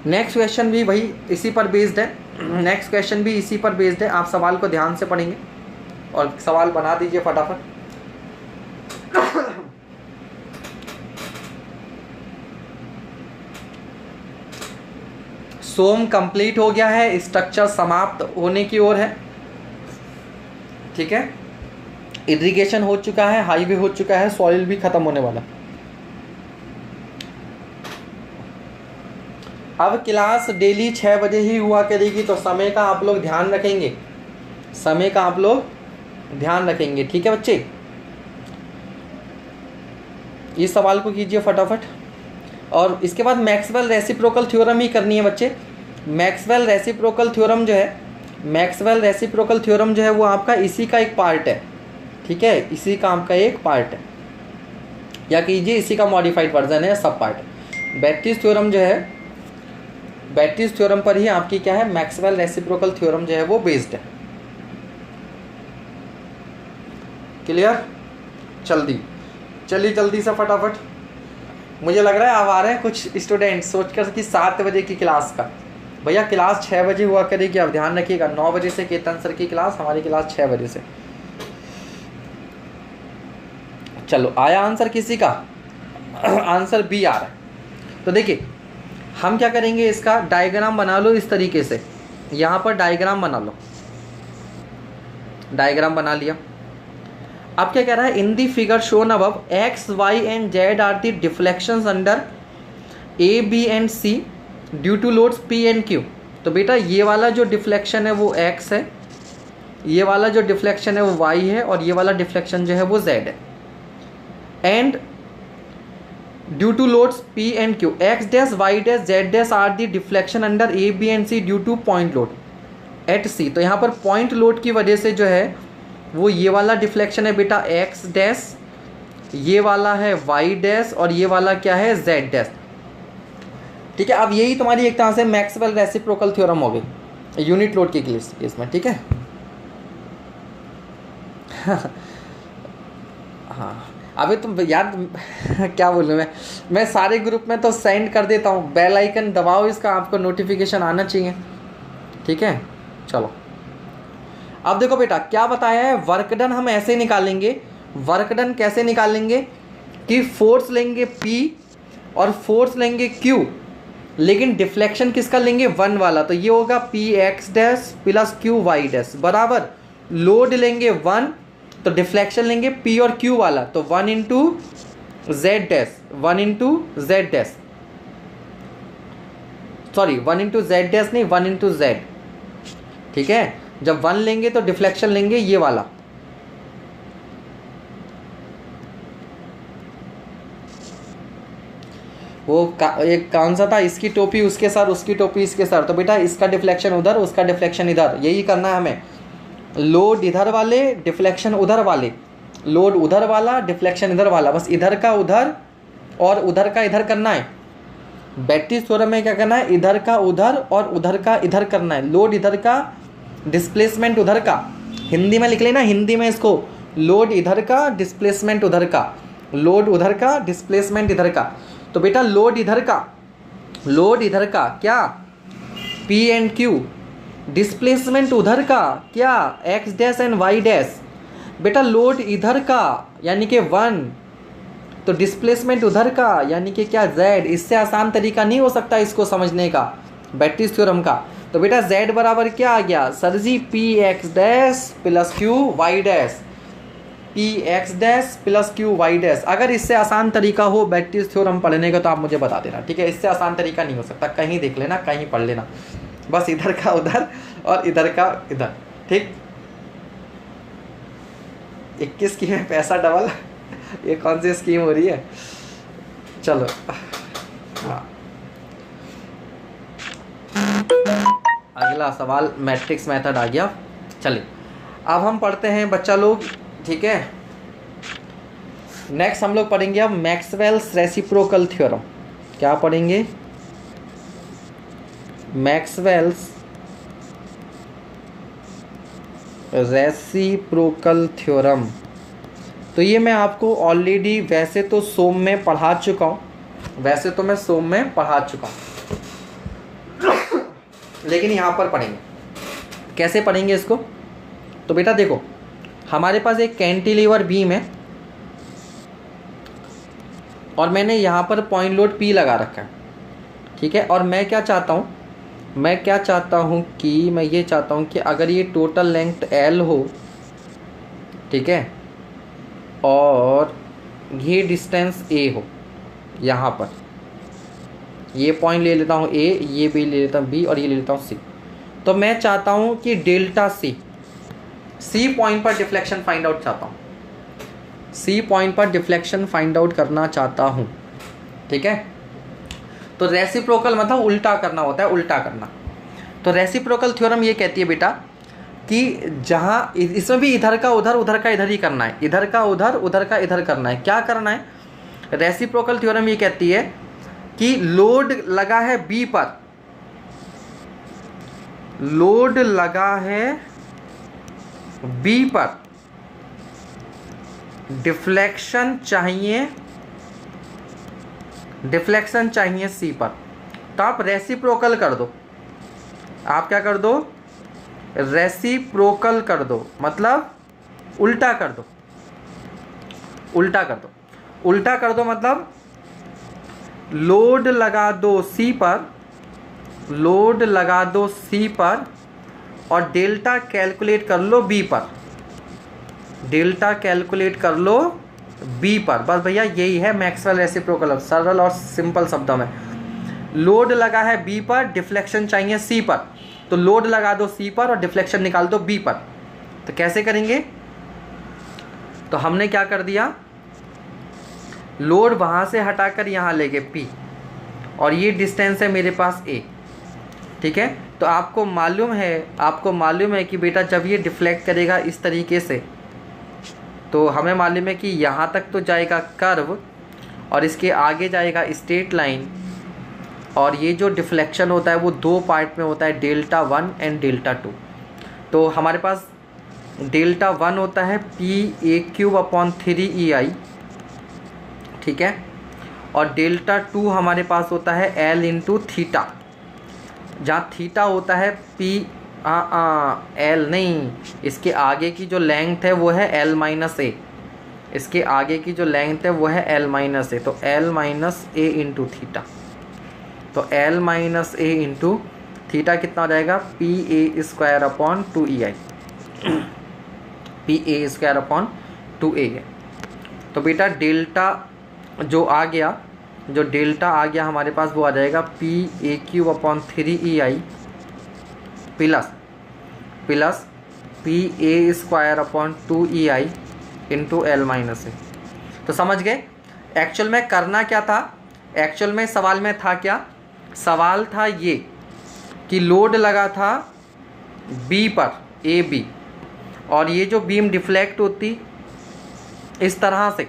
नेक्स्ट क्वेश्चन भी वही इसी पर बेस्ड है। आप सवाल को ध्यान से पढ़ेंगे और सवाल बना दीजिए फटाफट। सोम कंप्लीट हो गया है, स्ट्रक्चर समाप्त होने की ओर है। ठीक है, इरिगेशन हो चुका है, हाईवे हो चुका है, सॉइल भी खत्म होने वाला। अब क्लास डेली 6 बजे ही हुआ करेगी, तो समय का आप लोग ध्यान रखेंगे। ठीक है बच्चे, इस सवाल को कीजिए फटाफट। और इसके बाद मैक्सवेल रेसिप्रोकल थ्योरम ही करनी है बच्चे। मैक्सवेल रेसिप्रोकल थ्योरम जो है वो आपका इसी का एक पार्ट है। ठीक है, इसी का आपका एक पार्ट है, या कीजिए इसी का मॉडिफाइड वर्जन है, सब पार्ट। बैट्रीज थ्योरम पर ही आपकी क्या है, मैक्सवेल रेसिप्रोकल थ्योरम जो है वो बेस्ड है। क्लियर, चलिए जल्दी से फटाफट। मुझे लग रहा है अब आ रहे हैं कुछ स्टूडेंट्स सोचकर कि 7 बजे की क्लास का, भैया क्लास 6 बजे हुआ करेगी, अब ध्यान रखिएगा। 9 बजे से केतन सर की क्लास, हमारी क्लास 6 बजे से। चलो आया आंसर किसी का? आंसर बी आ रहा है। तो देखिए हम क्या करेंगे, इसका डायग्राम बना लो इस तरीके से। यहाँ पर डायग्राम बना लो, डायग्राम बना लिया। अब क्या कह रहा है, in the figure shown above X Y and Z are the deflections under A B and C due to loads P and Q. तो बेटा ये वाला जो डिफ्लेक्शन है वो एक्स है, ये वाला जो डिफ्लेक्शन है वो वाई है, और ये वाला डिफ्लेक्शन जो है वो जेड है। And due to loads P and Q, X dash Y dash Z dash are the deflection under A B and C due to point load at C. तो यहाँ पर पॉइंट लोड की वजह से जो है वो ये वाला डिफ्लेक्शन है बेटा एक्स डैश, ये वाला है वाई डैश, और ये वाला क्या है जेड डैश। ठीक है, अब यही तुम्हारी एक तरह से मैक्सवेल रेसिप्रोकल थ्योरम हो गई यूनिट लोड के केस में। ठीक है हाँ, अभी तुम यार क्या बोलूँ मैं सारे ग्रुप में तो सेंड कर देता हूँ, बेल आइकन दबाओ इसका, आपको नोटिफिकेशन आना चाहिए। ठीक है, चलो अब देखो बेटा क्या बताया है, वर्क डन हम ऐसे निकालेंगे। वर्क डन कैसे निकालेंगे कि फोर्स लेंगे P और फोर्स लेंगे Q, लेकिन डिफ्लेक्शन किसका लेंगे, 1 वाला। तो ये होगा P X dash plus Q Y dash बराबर लोड लेंगे 1, तो डिफ्लेक्शन लेंगे P और Q वाला, तो 1 into Z dash, 1 into Z dash, sorry 1 into Z dash नहीं, 1 इंटू जेड। ठीक है, जब 1 लेंगे तो डिफ्लेक्शन लेंगे ये वाला, वो एक कौन सा था, इसकी टोपी उसके सर, उसकी टोपी इसके सर। तो बेटा इसका डिफ्लेक्शन उधर, उसका डिफ्लेक्शन इधर, यही करना है हमें। लोड इधर वाले, डिफ्लेक्शन उधर वाले, लोड उधर वाला, डिफ्लेक्शन इधर वाला, बस इधर का उधर और उधर का इधर करना है। बैट्रीज थ्योरम में क्या करना है, इधर का उधर और उधर का इधर करना है। लोड इधर का, डिस्प्लेसमेंट उधर का, हिंदी में लिख लेना, हिंदी में इसको लोड इधर का, डिस्प्लेसमेंट उधर का, लोड उधर का, डिस्प्लेसमेंट इधर का। तो बेटा लोड इधर का क्या P एंड Q, डिस्प्लेसमेंट उधर का क्या X dash and Y dash. बेटा लोड इधर का यानी कि 1 तो डिस्प्लेसमेंट उधर का यानी कि क्या z, इससे आसान तरीका नहीं हो सकता इसको समझने का बैटरीज थ्योरम का। तो बेटा z बराबर क्या आ गया सर जी, P X dash plus Q Y dash, P X dash plus Q Y dash. अगर इससे आसान तरीका हो बैटरीज थ्योरम पढ़ने का तो आप मुझे बता देना, ठीक है। इससे आसान तरीका नहीं हो सकता, कहीं देख लेना, कहीं पढ़ लेना, बस इधर का उधर और इधर का इधर, ठीक। 21 की है पैसा डबल ये कौन सी स्कीम हो रही है। चलो हाँ, अगला सवाल मैट्रिक्स मेथड आ गया। चलिए अब हम पढ़ते हैं बच्चा लोग, ठीक है। नेक्स्ट हम लोग पढ़ेंगे अब मैक्सवेल्स रेसिप्रोकल थ्योरम। क्या पढ़ेंगे, मैक्सवेल्स रेसिप्रोकल थ्योरम। तो ये मैं आपको ऑलरेडी वैसे तो सोम में पढ़ा चुका हूँ, वैसे तो मैं सोम में पढ़ा चुका हूँ लेकिन यहाँ पर पढ़ेंगे। कैसे पढ़ेंगे इसको, तो बेटा देखो हमारे पास एक कैंटिलीवर बीम है और मैंने यहाँ पर पॉइंट लोड P लगा रखा है, ठीक है। और मैं क्या चाहता हूँ, मैं क्या चाहता हूँ कि मैं ये चाहता हूँ कि अगर ये टोटल लेंथ L हो, ठीक है, और ये डिस्टेंस A हो, यहाँ पर ये पॉइंट ले लेता हूँ A, ये भी ले लेता हूँ B और ये ले लेता हूँ C। तो मैं चाहता हूँ कि डेल्टा C पॉइंट पर डिफ्लेक्शन फाइंड आउट चाहता हूँ, C पॉइंट पर डिफ्लेक्शन फाइंड आउट करना चाहता हूँ, ठीक है। तो रेसिप्रोकल मतलब उल्टा करना होता है, उल्टा करना। तो रेसिप्रोकल थ्योरम ये कहती है बेटा कि जहाँ इसमें भी इधर का उधर, उधर का इधर ही करना है, इधर का उधर, उधर का इधर करना है। क्या करना है, रेसिप्रोकल थ्योरम ये कहती है कि लोड लगा है B पर, लोड लगा है B पर, डिफ्लेक्शन चाहिए, डिफ्लेक्शन चाहिए C पर। तो आप रेसिप्रोकल कर दो, आप क्या कर दो, रेसिप्रोकल कर दो, मतलब उल्टा कर दो, उल्टा कर दो, उल्टा कर दो मतलब लोड लगा दो C पर, लोड लगा दो C पर और डेल्टा कैलकुलेट कर लो B पर, डेल्टा कैलकुलेट कर लो B पर। बस भैया यही है मैक्सवेल रेसिप्रोकल, सरल और सिंपल शब्दों में। लोड लगा है B पर, डिफ्लेक्शन चाहिए C पर, तो लोड लगा दो C पर और डिफ्लेक्शन निकाल दो B पर। तो कैसे करेंगे, तो हमने क्या कर दिया, लोड वहाँ से हटाकर यहाँ ले गए P और ये डिस्टेंस है मेरे पास A, ठीक है। तो आपको मालूम है, आपको मालूम है कि बेटा जब ये डिफ्लेक्ट करेगा इस तरीके से, तो हमें मालूम है कि यहाँ तक तो जाएगा कर्व और इसके आगे जाएगा स्ट्रेट लाइन, और ये जो डिफ्लेक्शन होता है वो दो पार्ट में होता है, डेल्टा 1 एंड डेल्टा 2। तो हमारे पास डेल्टा 1 होता है P(a³/3EI), ठीक है, और डेल्टा 2 हमारे पास होता है L(θ), जहाँ थीटा होता है L नहीं, इसके आगे की जो लेंथ है वो है L-A, इसके आगे की जो लेंथ है वो है L-A, तो L-A θ। तो L-A θ कितना हो जाएगा, P(a²/2EI), P(a²/2A) है। तो बेटा डेल्टा जो आ गया, जो डेल्टा आ गया हमारे पास वो आ जाएगा P(a³/3EI) plus P(a²/2EI) into L-A। तो समझ गए एक्चुअल में करना क्या था, एक्चुअल में सवाल में था क्या, सवाल था ये कि लोड लगा था B पर, AB, और ये जो बीम डिफ्लेक्ट होती इस तरह से,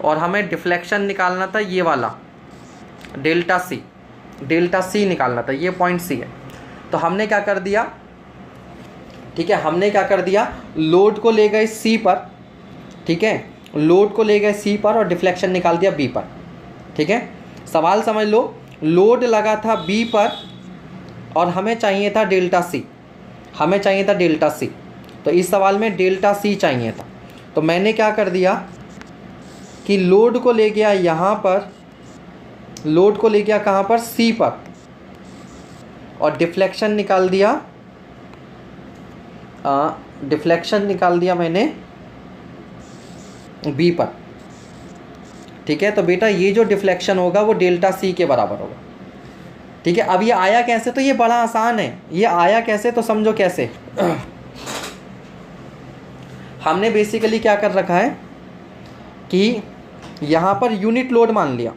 और हमें डिफ्लेक्शन निकालना था ये वाला डेल्टा C, डेल्टा C निकालना था, ये पॉइंट C है। तो हमने क्या कर दिया, ठीक है, हमने क्या कर दिया, लोड को ले गए C पर, ठीक है, लोड को ले गए C पर और डिफ्लेक्शन निकाल दिया B पर, ठीक है। सवाल समझ लो, लोड लगा था B पर और हमें चाहिए था डेल्टा C, हमें चाहिए था डेल्टा C। तो इस सवाल में डेल्टा C चाहिए था, तो मैंने क्या कर दिया, कि लोड को ले गया यहाँ पर, लोड को ले गया कहाँ पर, सी पर, और डिफ्लेक्शन निकाल दिया, डिफ्लेक्शन निकाल दिया मैंने बी पर। ठीक है, तो बेटा ये जो डिफ्लेक्शन होगा वो डेल्टा सी के बराबर होगा। ठीक है, अब ये आया कैसे, तो ये बड़ा आसान है। ये आया कैसे तो समझो कैसे। हमने बेसिकली क्या कर रखा है कि यहाँ पर यूनिट लोड मान लिया,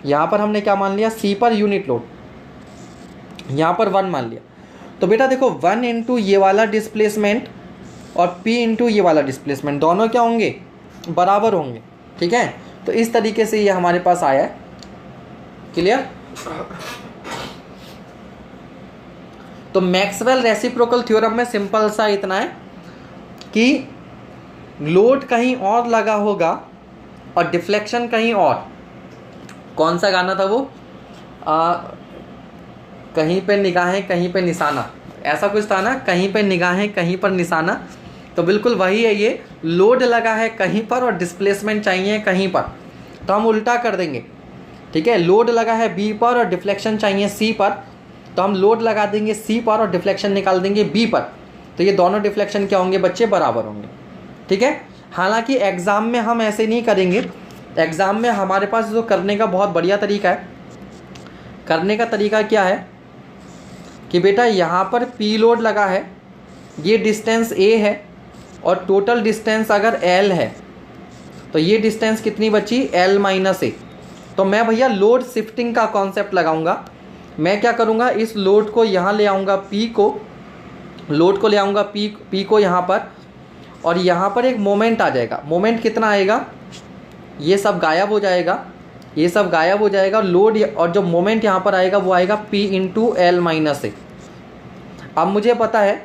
यहाँ पर हमने क्या मान लिया, सी पर यूनिट लोड, यहाँ पर 1 मान लिया। तो बेटा देखो 1 इंटू ये वाला डिस्प्लेसमेंट और P इंटू ये वाला डिस्प्लेसमेंट दोनों क्या होंगे, बराबर होंगे। ठीक है, तो इस तरीके से ये हमारे पास आया है। क्लियर। तो मैक्सवेल रेसिप्रोकल थ्योरम में सिंपल सा इतना है कि लोड कहीं और लगा होगा और डिफ्लेक्शन कहीं और। कौन सा गाना था वो, कहीं पे निगाहें कहीं पे निशाना, ऐसा कुछ था ना, कहीं पे निगाहें कहीं पर निशाना। तो बिल्कुल वही है, ये लोड लगा है कहीं पर और डिस्प्लेसमेंट चाहिए कहीं पर, तो हम उल्टा कर देंगे। ठीक है, लोड लगा है बी पर और डिफ्लेक्शन चाहिए सी पर, तो हम लोड लगा देंगे सी पर और डिफ्लेक्शन निकाल देंगे बी पर। तो ये दोनों डिफ्लेक्शन क्या होंगे बच्चे, बराबर होंगे। ठीक है, हालांकि एग्ज़ाम में हम ऐसे नहीं करेंगे। एग्ज़ाम में हमारे पास जो करने का बहुत बढ़िया तरीका है, करने का तरीका क्या है कि बेटा यहाँ पर पी लोड लगा है, ये डिस्टेंस ए है और टोटल डिस्टेंस अगर एल है तो ये डिस्टेंस कितनी बची, एल माइनस ए। तो मैं भैया लोड शिफ्टिंग का कॉन्सेप्ट लगाऊंगा। मैं क्या करूंगा, इस लोड को यहाँ ले आऊँगा, पी को, लोड को ले आऊँगा पी को यहाँ पर, और यहाँ पर एक मोमेंट आ जाएगा। मोमेंट कितना आएगा, ये सब गायब हो जाएगा, ये सब गायब हो जाएगा। लोड और जो मोमेंट यहाँ पर आएगा वो आएगा P इंटू एल माइनस ए। अब मुझे पता है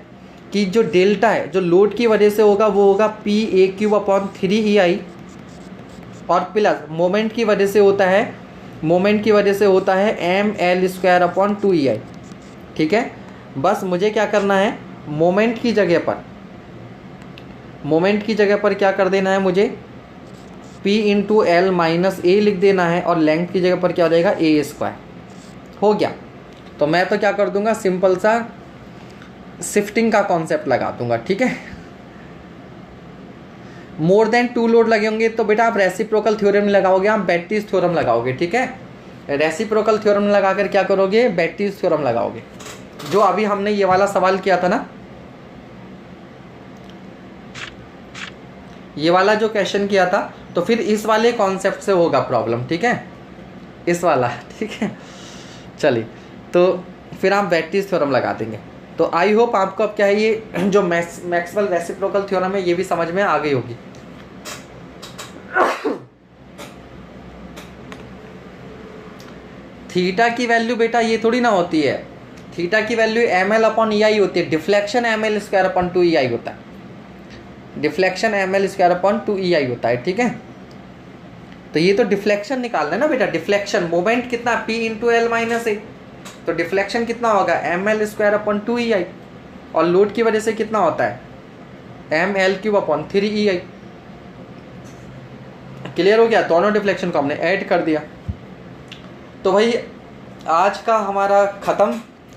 कि जो डेल्टा है जो लोड की वजह से होगा वो होगा P A cube upon 3EI, और प्लस मोमेंट की वजह से होता है, मोमेंट की वजह से होता है ML² अपॉन 2EI। ठीक है, बस मुझे क्या करना है, मोमेंट की जगह पर, मोमेंट की जगह पर क्या कर देना है मुझे, P इंटू एल माइनस ए लिख देना है, और लेंथ की जगह पर क्या हो जाएगा, A²। हो गया। तो मैं तो क्या कर दूंगा, सिंपल सा शिफ्टिंग का कॉन्सेप्ट लगा दूंगा। ठीक है, मोर देन 2 लोड लगे होंगे तो बेटा आप रेसिप्रोकल थ्योरम लगाओगे, आप बैट्रीज थ्योरम लगाओगे। ठीक है, रेसिप्रोकल थ्योरम लगाकर क्या करोगे, बैट्रीज थ्योरम लगाओगे। जो अभी हमने ये वाला सवाल किया था ना, ये वाला जो क्वेश्चन किया था, तो फिर इस वाले कॉन्सेप्ट से होगा प्रॉब्लम। ठीक है, इस वाला। ठीक है, चलिए, तो फिर आप बैट्रीज थ्योरम लगा देंगे। तो आई होप आपको अब क्या है, ये जो मैक्सवेल रेसिप्रोकल थ्योरम है ये भी समझ में आ गई होगी। थीटा की वैल्यू बेटा ये थोड़ी ना होती है, थीटा की वैल्यू ML अपॉन EI होती है। डिफ्लेक्शन ML² अपॉन 2EI होता है, डिफ्लेक्शन ML² अपॉन 2EI होता है। ठीक है, तो ये तो डिफ्लेक्शन निकालना है ना बेटा, डिफ्लेक्शन मोमेंट कितना, P इंटू एल माइनस ए, तो डिफ्लेक्शन कितना होगा, ML² अपॉन 2EI, और लोड की वजह से कितना होता है, ML³ अपॉन 3EI। क्लियर हो गया, दोनों डिफ्लेक्शन को हमने ऐड कर दिया। तो भाई आज का हमारा ख़त्म,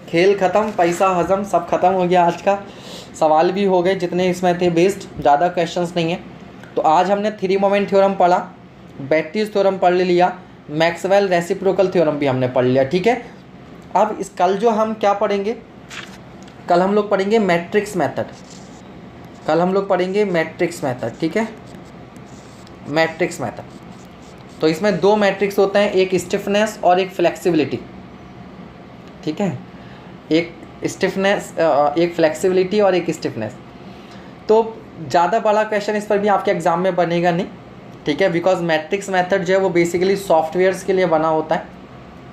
खेल ख़त्म, पैसा हजम, सब ख़त्म हो गया। आज का सवाल भी हो गए जितने इसमें थे बेस्ड, ज़्यादा क्वेश्चंस नहीं है। तो आज हमने 3 मोमेंट थ्योरम पढ़ा, बैट्रीज थ्योरम पढ़ लिया, मैक्सवेल रेसिप्रोकल थ्योरम भी हमने पढ़ लिया। ठीक है, अब इस कल जो हम क्या पढ़ेंगे, कल हम लोग पढ़ेंगे मैट्रिक्स मेथड, कल हम लोग पढ़ेंगे मैट्रिक्स मेथड। ठीक है, मैट्रिक्स मेथड। तो इसमें 2 मैट्रिक्स होते हैं, एक स्टिफनेस और एक फ्लेक्सिबिलिटी। ठीक है, एक स्टिफनेस, एक फ्लेक्सिबिलिटी और एक स्टिफनेस। तो ज़्यादा बड़ा क्वेश्चन इस पर भी आपके एग्जाम में बनेगा नहीं। ठीक है, बिकॉज मैट्रिक्स मेथड जो है वो बेसिकली सॉफ्टवेयर्स के लिए बना होता है।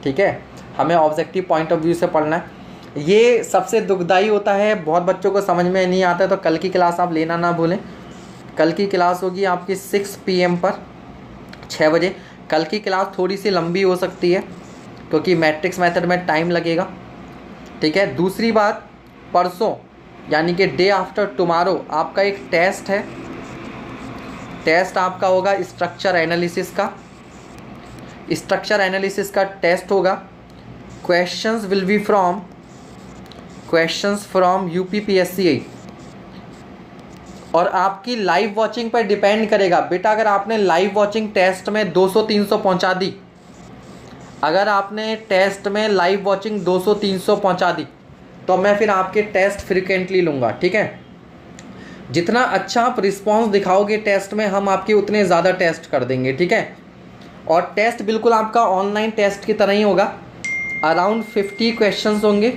ठीक है, हमें ऑब्जेक्टिव पॉइंट ऑफ व्यू से पढ़ना है। ये सबसे दुखदाई होता है, बहुत बच्चों को समझ में नहीं आता है। तो कल की क्लास आप लेना ना भूलें, कल की क्लास होगी आपकी 6 PM पर, 6 बजे। कल की क्लास थोड़ी सी लंबी हो सकती है क्योंकि मैट्रिक्स मेथड में टाइम लगेगा। ठीक है, दूसरी बात, परसों यानी कि डे आफ्टर टुमारो आपका एक टेस्ट है। टेस्ट आपका होगा स्ट्रक्चर एनालिसिस का, स्ट्रक्चर एनालिसिस का टेस्ट होगा। Questions will be from UPPSC और आपकी लाइव वॉचिंग पर डिपेंड करेगा बेटा। अगर आपने लाइव वॉचिंग टेस्ट में 200-300 पहुंचा दी, अगर आपने टेस्ट में लाइव वॉचिंग 200-300 पहुंचा दी तो मैं फिर आपके टेस्ट फ्रिक्वेंटली लूँगा, ठीक है। जितना अच्छा आप रिस्पॉन्स दिखाओगे टेस्ट में, हम आपके उतने ज़्यादा टेस्ट कर देंगे, ठीक है। और टेस्ट बिल्कुल आपका ऑनलाइन टेस्ट की तरह ही होगा। अराउंड 50 क्वेश्चंस होंगे,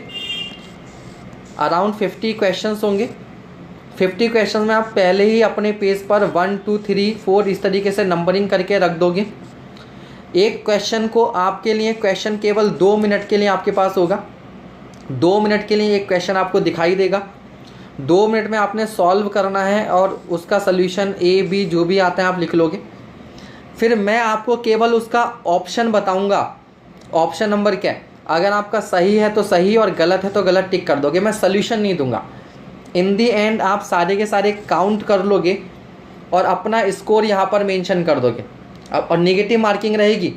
50 क्वेश्चन में आप पहले ही अपने पेज पर 1 2 3 4 इस तरीके से नंबरिंग करके रख दोगे। एक क्वेश्चन को आपके लिए, क्वेश्चन केवल 2 मिनट के लिए आपके पास होगा। 2 मिनट के लिए एक क्वेश्चन आपको दिखाई देगा, 2 मिनट में आपने सॉल्व करना है और उसका सल्यूशन ए बी जो भी आता है आप लिख लोगे। फिर मैं आपको केवल उसका ऑप्शन बताऊंगा, ऑप्शन नंबर क्या है। अगर आपका सही है तो सही और गलत है तो गलत टिक कर दोगे, मैं सल्यूशन नहीं दूंगा। इन दी एंड आप सारे के सारे काउंट कर लोगे और अपना स्कोर यहाँ पर मेंशन कर दोगे। और नेगेटिव मार्किंग रहेगी,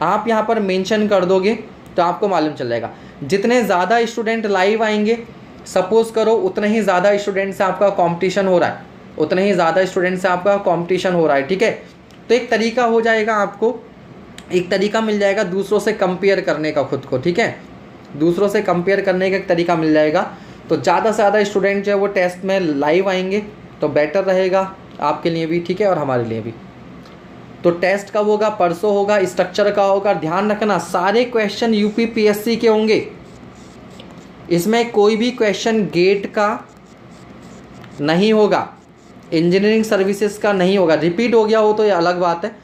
आप यहाँ पर मेंशन कर दोगे तो आपको मालूम चल जाएगा। जितने ज़्यादा स्टूडेंट लाइव आएंगे, सपोज करो उतने ही ज़्यादा स्टूडेंट से आपका कंपटीशन हो रहा है, ठीक है। तो एक तरीका हो जाएगा, आपको एक तरीका मिल जाएगा दूसरों से कंपेयर करने का खुद को, ठीक है। दूसरों से कंपेयर करने का एक तरीका मिल जाएगा। तो ज़्यादा से ज़्यादा स्टूडेंट जो है वो टेस्ट में लाइव आएंगे तो बेटर रहेगा आपके लिए भी, ठीक है, और हमारे लिए भी। तो टेस्ट कब होगा? परसों होगा। स्ट्रक्चर का होगा। ध्यान रखना सारे क्वेश्चन यूपीपीएससी के होंगे, इसमें कोई भी क्वेश्चन गेट का नहीं होगा, इंजीनियरिंग सर्विसेज का नहीं होगा। रिपीट हो गया हो तो ये अलग बात है,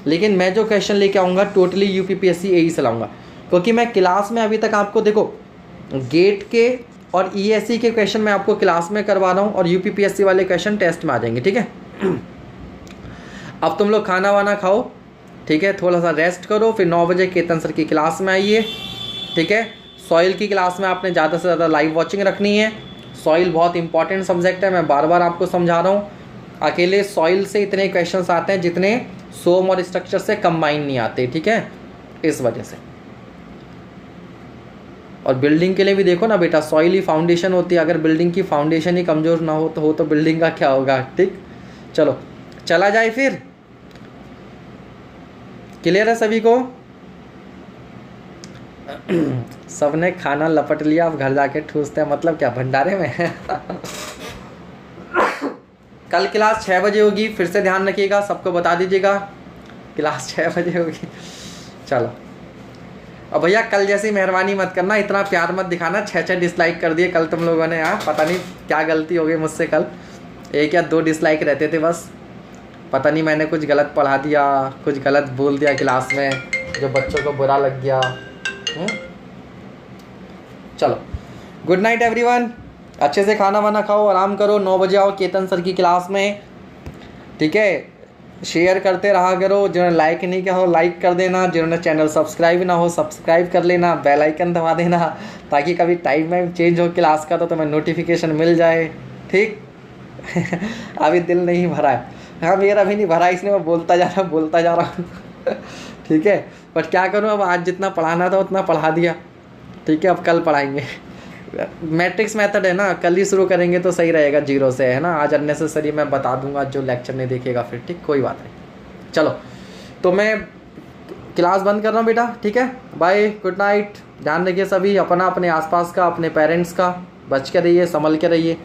लेकिन मैं जो क्वेश्चन लेके आऊँगा टोटली यूपीपीएससी यही से लाऊंगा। क्योंकि मैं क्लास में अभी तक आपको देखो गेट के और ईएससी के क्वेश्चन मैं आपको क्लास में करवा रहा हूँ और यूपीपीएससी वाले क्वेश्चन टेस्ट में आ जाएंगे, ठीक है। अब तुम लोग खाना वाना खाओ, ठीक है, थोड़ा सा रेस्ट करो, फिर 9 बजे केतन सर की क्लास में आइए, ठीक है। सॉइल की क्लास में आपने ज़्यादा से ज़्यादा लाइव वॉचिंग रखनी है। सॉइल बहुत इंपॉर्टेंट सब्जेक्ट है, मैं बार बार आपको समझा रहा हूँ। अकेले सॉइल से इतने क्वेश्चंस आते हैं जितने सोम और स्ट्रक्चर से कंबाइन नहीं आते, ठीक है, इस वजह से। और बिल्डिंग के लिए भी देखो ना बेटा, सॉइल ही फाउंडेशन होती है। अगर बिल्डिंग की फाउंडेशन ही कमज़ोर ना हो तो बिल्डिंग का क्या होगा, ठीक। चलो चला जाए फिर, क्लियर है सभी को? सबने खाना लपट लिया, अब घर जाके ठूसते हैं, मतलब क्या भंडारे में? कल क्लास 6 बजे होगी, फिर से ध्यान रखिएगा, सबको बता दीजिएगा क्लास 6 बजे होगी। चलो अब भैया कल जैसी मेहरबानी मत करना, इतना प्यार मत दिखाना। 6 डिसलाइक कर दिए कल तुम लोगों ने, यार पता नहीं क्या गलती हो गई मुझसे कल, 1 या 2 डिसलाइक रहते थे बस। पता नहीं मैंने कुछ गलत पढ़ा दिया, कुछ गलत बोल दिया क्लास में जो बच्चों को बुरा लग गया। चलो गुड नाइट एवरीवन, अच्छे से खाना वाना खाओ, आराम करो। 9 बजे आओ केतन सर की क्लास में, ठीक है। शेयर करते रहा करो, जिन्होंने लाइक नहीं किया हो लाइक कर देना, जिन्होंने चैनल सब्सक्राइब ना हो सब्सक्राइब कर लेना, बेल आइकन दबा देना ताकि कभी टाइम चेंज हो क्लास का तो तुम्हें नोटिफिकेशन मिल जाए, ठीक। अभी दिल नहीं भरा है, हाँ मेरा भी नहीं भरा, इसलिए मैं बोलता जा रहा हूँ ठीक है। बट क्या करूँ, अब आज जितना पढ़ाना था उतना पढ़ा दिया, ठीक है। अब कल पढ़ाएंगे, मैट्रिक्स मेथड है ना, कल ही शुरू करेंगे तो सही रहेगा 0 से, है ना। आज अननेसेसरी मैं बता दूंगा, जो लेक्चर नहीं देखेगा फिर, ठीक, कोई बात नहीं। चलो तो मैं क्लास बंद कर रहा हूँ बेटा, ठीक है। Bye, good night. ध्यान रखिए सभी अपना, अपने आसपास का, अपने पेरेंट्स का, बच के रहिए, संभल के रहिए।